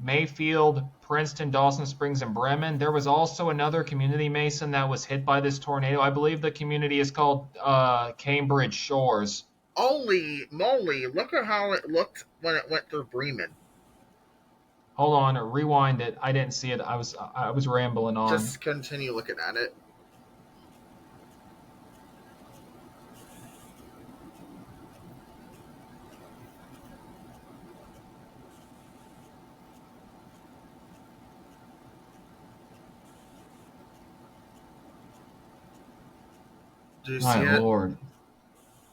Mayfield, Princeton, Dawson Springs, and Bremen, there was also another community, Mason, that was hit by this tornado. I believe the community is called Cambridge Shores. Holy moly! Look at how it looked when it went through Bremen. Hold on, rewind it. I didn't see it. I was rambling on. Just continue looking at it. Do you see My it? Lord.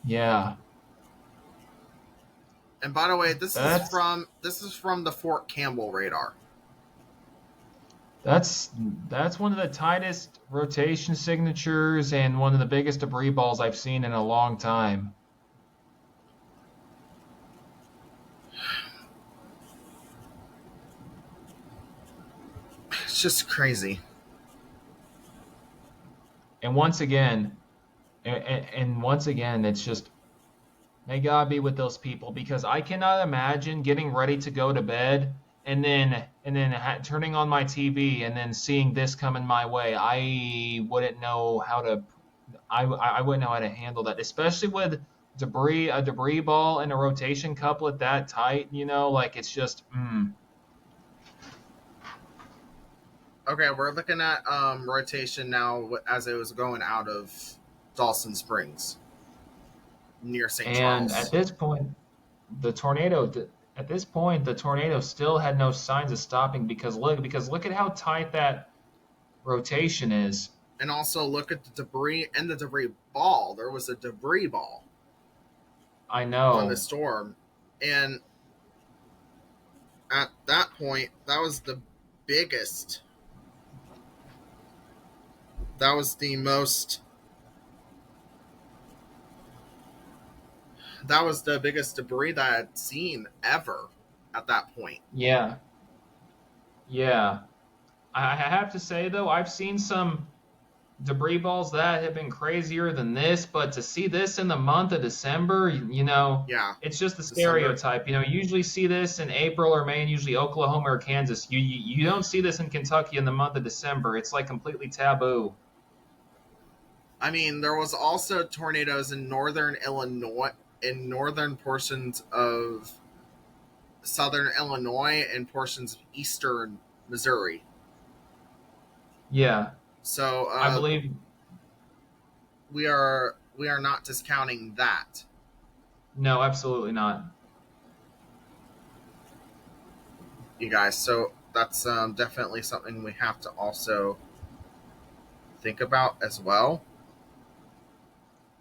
Yeah. And by the way, this is from the Fort Campbell radar. That's one of the tightest rotation signatures and one of the biggest debris balls I've seen in a long time. It's just crazy. And once again, it's just, may God be with those people, because I cannot imagine getting ready to go to bed and then turning on my TV and then seeing this coming my way. I wouldn't know how to handle that, especially with a debris ball and a rotation couplet that tight. Like it's just. Okay, we're looking at rotation now as it was going out of Dawson Springs near St. Charles. And at this point, the tornado still had no signs of stopping because look at how tight that rotation is. And also look at the debris and the debris ball. There was a debris ball. I know. On the storm. And at that point, that was the biggest. That was the biggest debris that I had seen ever at that point. Yeah. Yeah. I have to say, though, I've seen some debris balls that have been crazier than this, but to see this in the month of December, yeah, it's just the stereotype. You usually see this in April or May, and usually Oklahoma or Kansas. You don't see this in Kentucky in the month of December. It's like completely taboo. I mean, there was also tornadoes in northern Illinois, in northern portions of southern Illinois and portions of eastern Missouri. Yeah. So I believe we are not discounting that. No, absolutely not. You guys, so that's definitely something we have to also think about as well.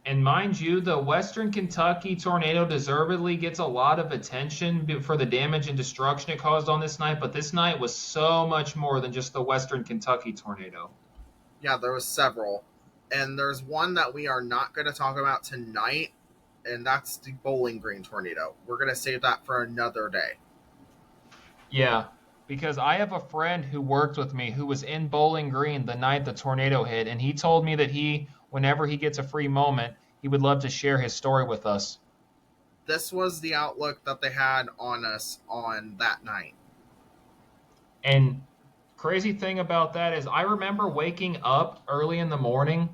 And mind you, the Western Kentucky tornado deservedly gets a lot of attention for the damage and destruction it caused on this night, but this night was so much more than just the Western Kentucky tornado. Yeah, there was several. And there's one that we are not going to talk about tonight, and that's the Bowling Green tornado. We're going to save that for another day. Yeah, because I have a friend who worked with me who was in Bowling Green the night the tornado hit, and he told me that whenever he gets a free moment, he would love to share his story with us. This was the outlook that they had on us on that night. And crazy thing about that is I remember waking up early in the morning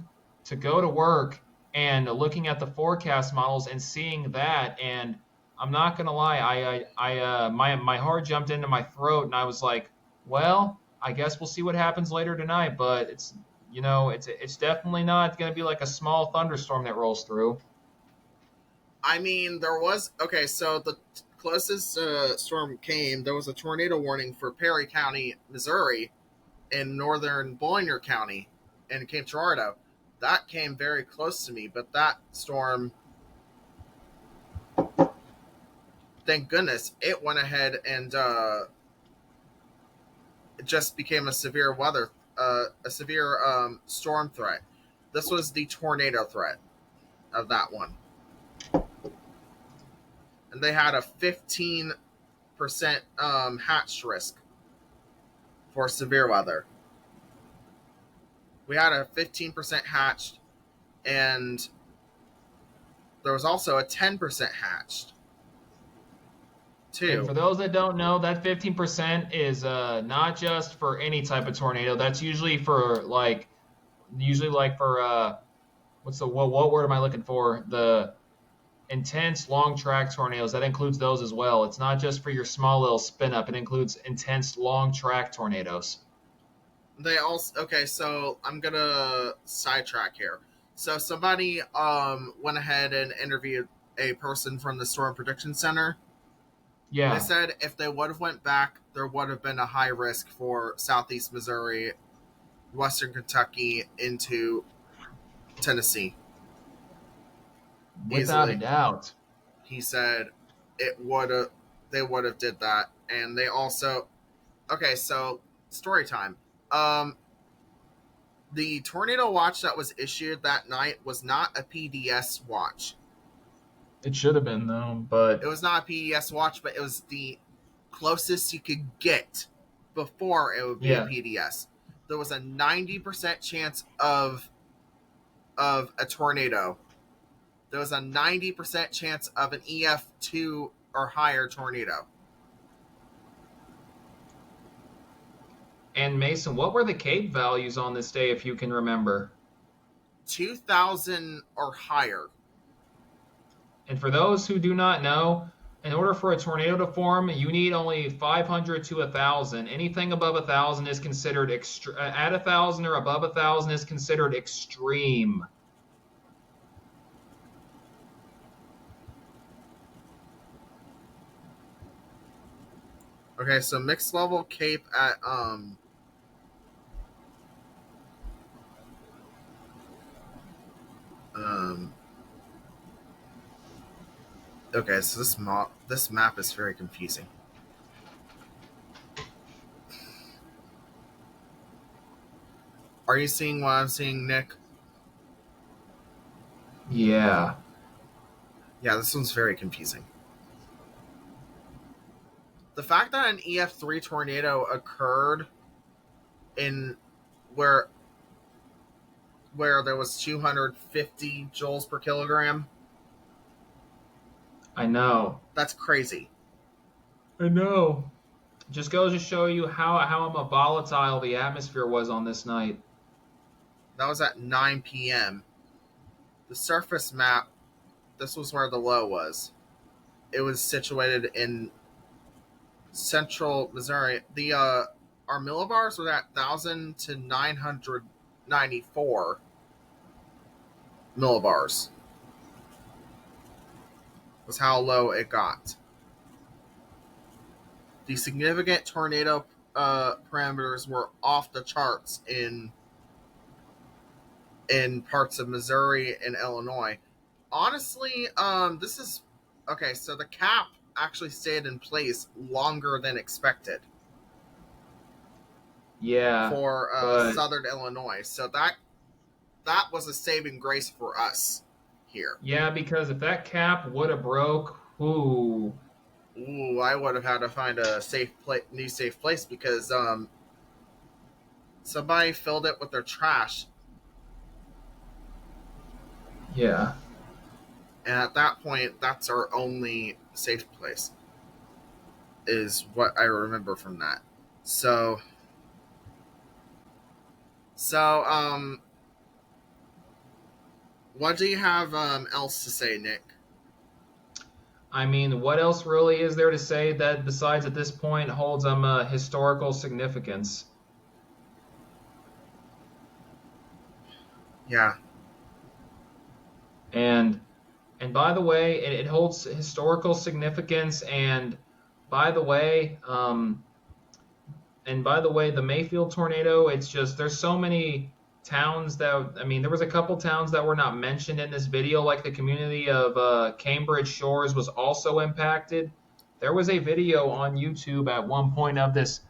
to go to work and looking at the forecast models and seeing that, and I'm not gonna lie, my heart jumped into my throat, and I was like, well, I guess we'll see what happens later tonight, but it's definitely not gonna be like a small thunderstorm that rolls through. I mean, there was so the closest storm came. There was a tornado warning for Perry County, Missouri, in northern Boulder County, in Cape Girardeau. That came very close to me, but that storm, thank goodness, it went ahead and it just became a severe storm threat. This was the tornado threat of that one. And they had a 15% hatch risk for severe weather. We had a 15% hatched, and there was also a 10% hatched, too. And for those that don't know, that 15% is not just for any type of tornado. That's usually for what word am I looking for? The intense long track tornadoes. That includes those as well. It's not just for your small little spin up. It includes intense long track tornadoes. They also, okay, so I'm gonna sidetrack here. So somebody went ahead and interviewed a person from the Storm Prediction Center. Yeah. They said if they would have went back, there would have been a high risk for southeast Missouri, western Kentucky into Tennessee. Without Easily. a doubt. He said they would have did that. And they also, okay, so story time. The tornado watch that was issued that night was not a PDS watch. It should have been, though, but It was not a PDS watch, but it was the closest you could get before it would be a PDS. There was a 90% chance of a tornado. There was a 90% chance of an EF2 or higher tornado. And Mason, what were the CAPE values on this day, if you can remember? 2,000 or higher. And for those who do not know, in order for a tornado to form, you need only 500 to 1,000. Anything above 1,000 is considered at 1,000 or above 1,000 is considered extreme. Okay, so mixed level CAPE at okay, so this map is very confusing. Are you seeing what I'm seeing, Nick? Yeah. Yeah, this one's very confusing. The fact that an EF3 tornado occurred in where there was 250 joules per kilogram. I know. That's crazy. I know. Just goes to show you how volatile the atmosphere was on this night. That was at 9 p.m. The surface map, this was where the low was. It was situated in central Missouri. Our millibars were at 1,000 to 994 millibars. Was how low it got. The significant tornado parameters were off the charts in parts of Missouri and Illinois. Honestly, this is okay. So the cap actually stayed in place longer than expected. Yeah. For southern Illinois, so that was a saving grace for us here. Yeah, because if that cap would have broke, I would have had to find a new safe place because somebody filled it with their trash. Yeah. And at that point, that's our only safe place, is what I remember from that. So what do you have else to say, Nick? I mean, what else really is there to say that besides at this point holds historical significance? Yeah. And by the way, it holds historical significance. And by the way, the Mayfield tornado, it's just there's so many towns that, I mean, there was a couple towns that were not mentioned in this video, like the community of Cambridge Shores was also impacted. There was a video on YouTube at one point of this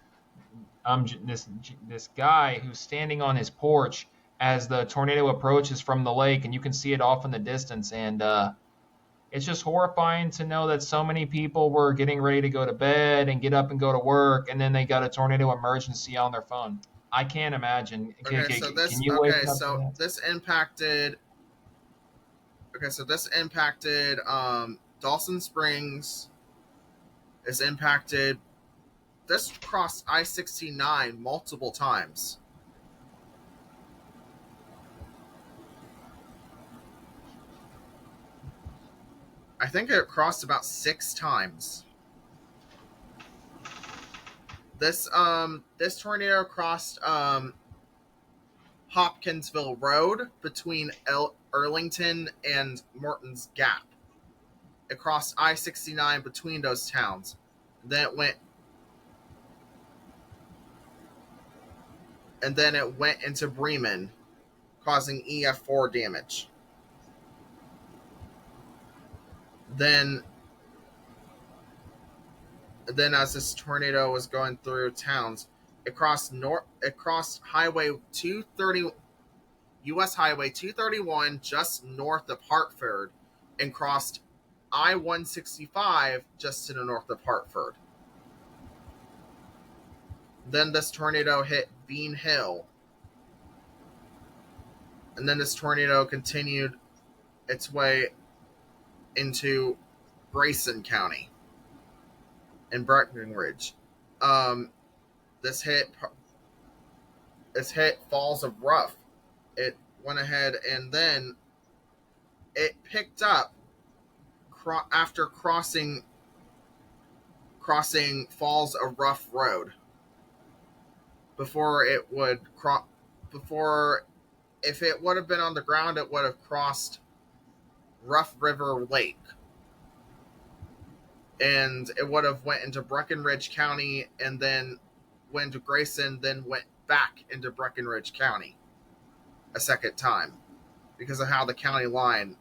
guy who's standing on his porch as the tornado approaches from the lake, and you can see it off in the distance. And it's just horrifying to know that so many people were getting ready to go to bed and get up and go to work, and then they got a tornado emergency on their phone. I can't imagine. Can you wake up to that? This impacted Dawson Springs. Is impacted. This crossed I-69 multiple times. I think it crossed about 6 times. This tornado crossed Hopkinsville Road between Earlington and Morton's Gap. It crossed I-69 between those towns. Then it went into Bremen, causing EF4 damage. Then as this tornado was going through towns, it crossed Highway 230, US Highway 231 just north of Hartford, and crossed I-165 just to the north of Hartford. Then this tornado hit Bean Hill. And then this tornado continued its way into Grayson County and Breckenridge. This hit Falls of Rough. It went ahead and then it picked up after crossing Falls of Rough Road. If it would have been on the ground, it would have crossed Rough River Lake, and it would have went into Breckenridge County, and then went to Grayson, then went back into Breckenridge County a second time, because of how the county line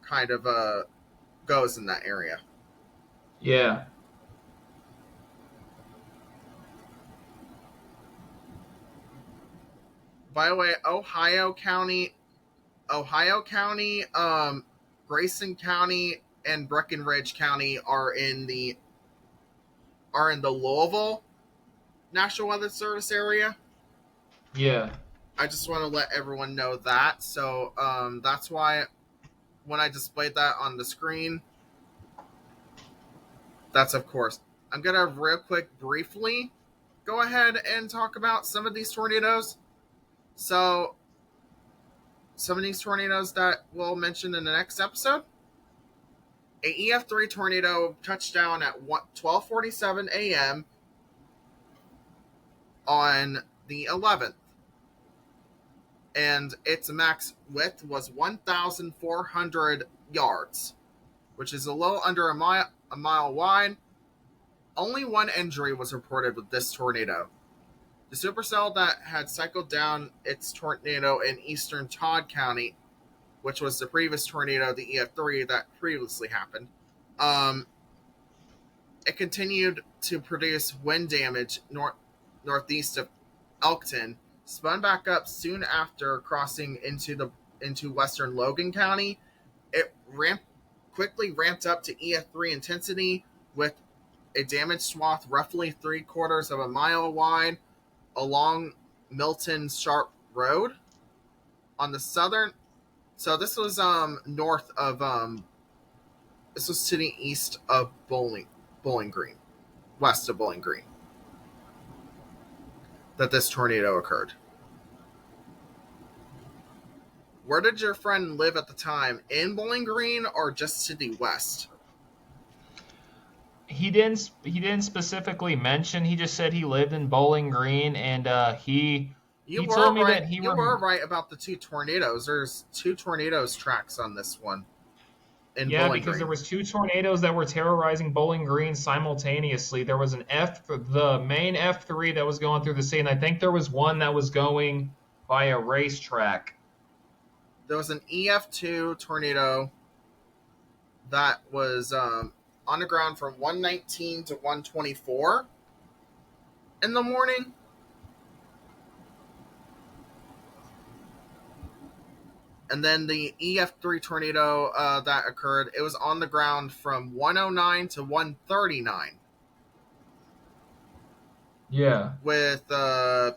kind of goes in that area. Yeah. By the way, Ohio County, Grayson County, and Breckenridge County are in the Louisville National Weather Service area. Yeah. I just want to let everyone know that. So that's why when I displayed that on the screen, that's of course. I'm going to real quick, briefly go ahead and talk about some of these tornadoes. So some of these tornadoes that we'll mention in the next episode. A EF3 tornado touched down at 12:47 a.m. on the 11th. And its max width was 1,400 yards, which is a little under a mile wide. Only one injury was reported with this tornado. The supercell that had cycled down its tornado in eastern Todd County, which was the previous tornado, the EF3 that previously happened, it continued to produce wind damage northeast of Elkton, spun back up soon after crossing into western Logan County. It quickly ramped up to EF3 intensity with a damaged swath roughly 3/4 of a mile wide along Milton Sharp Road on the southern. So this was north of this was to the east of Bowling Green, west of Bowling Green, that this tornado occurred. Where did your friend live at the time? In Bowling Green or just to the west? He didn't specifically mention. He just said he lived in Bowling Green, and he told me that you were right about the two tornadoes. There's two tornadoes tracks on this one. Yeah, because there was two tornadoes that were terrorizing Bowling Green simultaneously. There was the main F3 that was going through the city, and I think there was one that was going by a racetrack. There was an EF2 tornado that was on the ground from 1:19 to 1:24 in the morning. And then the EF3 tornado that occurred, it was on the ground from 109 to 139. Yeah. With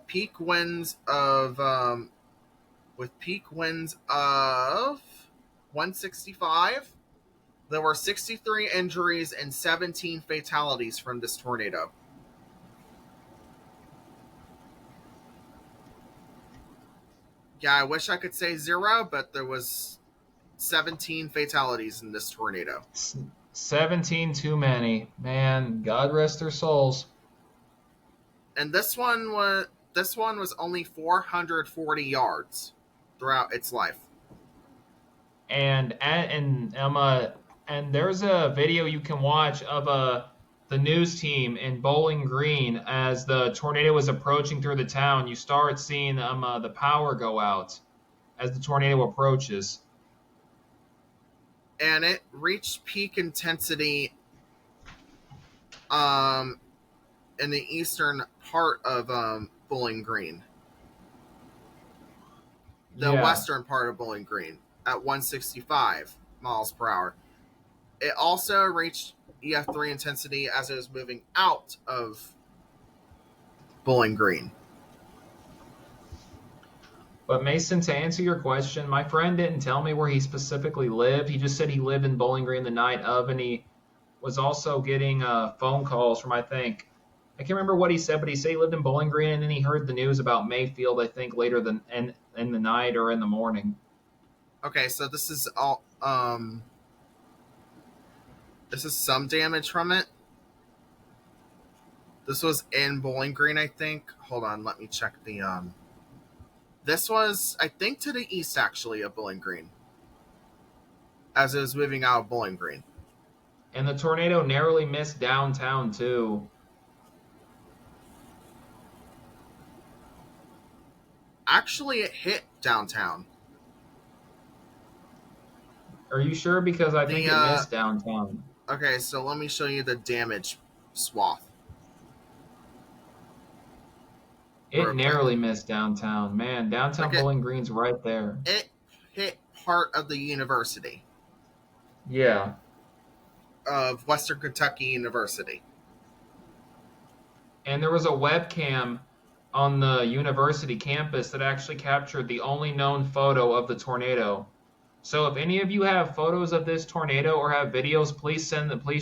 peak winds of 165. There were 63 injuries and 17 fatalities from this tornado. Yeah, I wish I could say 0, but there was 17 fatalities in this tornado. 17 too many. Man, God rest their souls. And this one was only 440 yards throughout its life. And there's a video you can watch of the news team in Bowling Green as the tornado was approaching through the town. You start seeing the power go out as the tornado approaches. And it reached peak intensity in the eastern part of Bowling Green. The western part of Bowling Green at 165 miles per hour. It also reached EF3 intensity as it was moving out of Bowling Green. But Mason, to answer your question, my friend didn't tell me where he specifically lived. He just said he lived in Bowling Green the night of, and he was also getting phone calls from, I can't remember what he said, but he said he lived in Bowling Green, and then he heard the news about Mayfield, I think, later in the night or in the morning. Okay, so this is all this is some damage from it. This was in Bowling Green, I think. Hold on, let me check the this was, I think, to the east actually of Bowling Green. As it was moving out of Bowling Green. And the tornado narrowly missed downtown too. Actually, it hit downtown. Are you sure? Because I think it missed downtown. Okay, so let me show you the damage swath. It narrowly missed downtown. Man, downtown Bowling Green's right there. It hit part of the university. Yeah. Of Western Kentucky University. And there was a webcam on the university campus that actually captured the only known photo of the tornado. So if any of you have photos of this tornado or have videos, please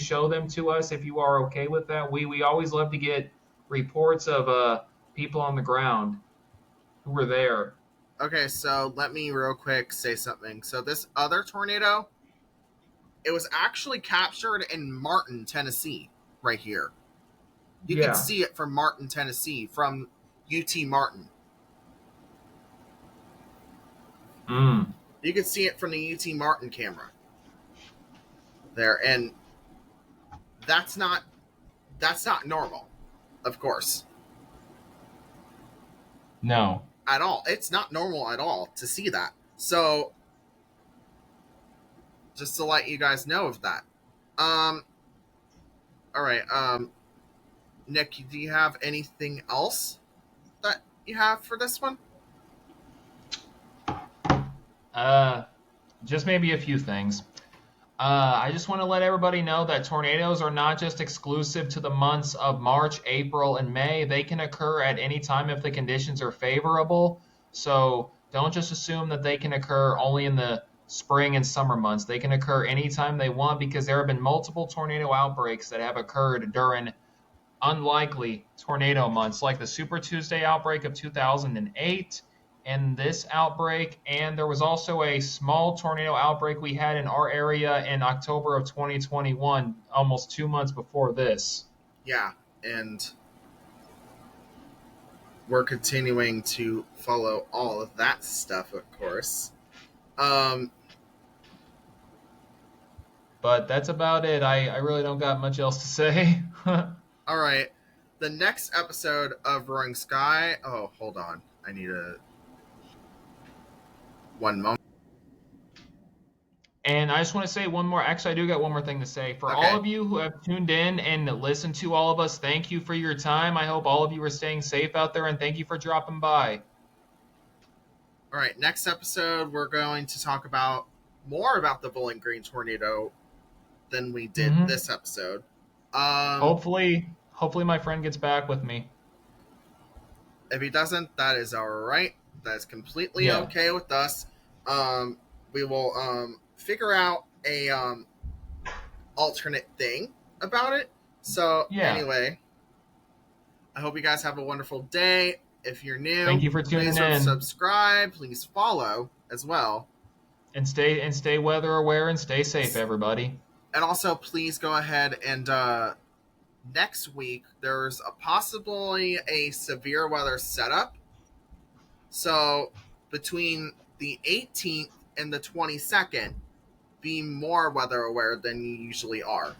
show them to us if you are okay with that. We always love to get reports of people on the ground who were there. Okay, so let me real quick say something. So this other tornado, it was actually captured in Martin, Tennessee, right here. You can see it from Martin, Tennessee, from UT Martin. You can see it from the UT Martin camera. There, and that's not normal, of course. No. At all. It's not normal at all to see that. So, just to let you guys know of that. Alright, Nick, do you have anything else that you have for this one? Just maybe a few things. I just want to let everybody know that tornadoes are not just exclusive to the months of March, April, and May. They can occur at any time if the conditions are favorable. So don't just assume that they can occur only in the spring and summer months. They can occur anytime they want because there have been multiple tornado outbreaks that have occurred during unlikely tornado months, like the Super Tuesday outbreak of 2008 and this outbreak. And there was also a small tornado outbreak we had in our area in October of 2021, almost 2 months before this. Yeah, and we're continuing to follow all of that stuff, of course. But that's about it. I really don't got much else to say. All right. The next episode of Roaring Sky... Oh, hold on. I need one moment. And I just want to say one more. Actually, I do got one more thing to say. For all of you who have tuned in and listened to all of us, thank you for your time. I hope all of you are staying safe out there, and thank you for dropping by. All right, next episode we're going to talk about more about the Bowling Green tornado than we did Hmm. this episode. Um, Hopefully my friend gets back with me. if he doesn't, that is all right. That is completely Yeah. okay with us. We will figure out a alternate thing about it. So Yeah. anyway, I hope you guys have a wonderful day. If you're Thank new, you for tuning please in, subscribe. Please follow as well. and stay weather aware and stay safe, everybody. And also, please go ahead and next week there's possibly a severe weather setup. So between the 18th and the 22nd, be more weather aware than you usually are.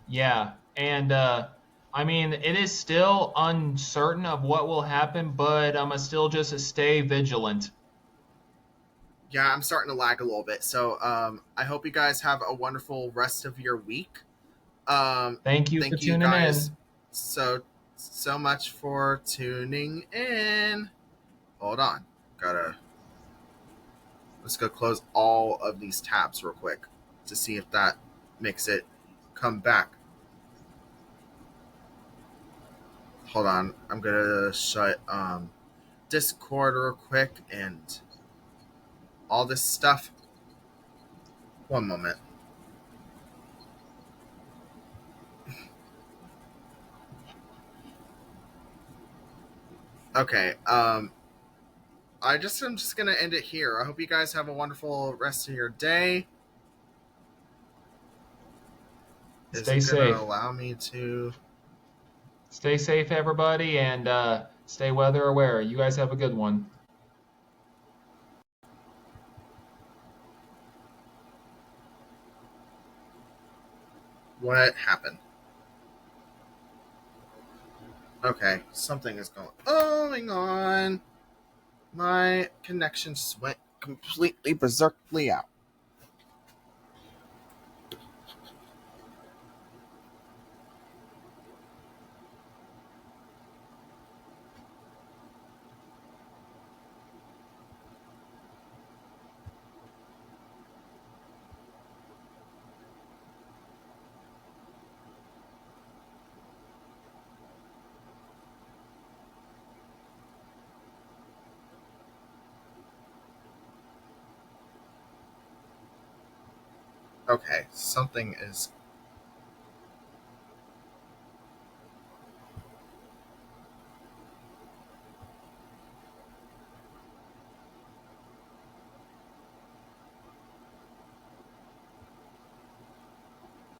Yeah. And I mean, it is still uncertain of what will happen, but I'm still just stay vigilant. Yeah, I'm starting to lag a little bit. So I hope you guys have a wonderful rest of your week. Thank you for Thank you tuning guys in. so much for tuning in. Hold on. Let's go close all of these tabs real quick to see if that makes it come back. Hold on. I'm gonna shut Discord real quick and all this stuff. One moment. Okay. I'm just gonna end it here. I hope you guys have a wonderful rest of your day. Is Stay it gonna safe. allow me to? Stay safe, everybody, and stay weather aware. You guys have a good one. What happened? Okay, something is going on. My connection just went completely berserkly out. Okay, something is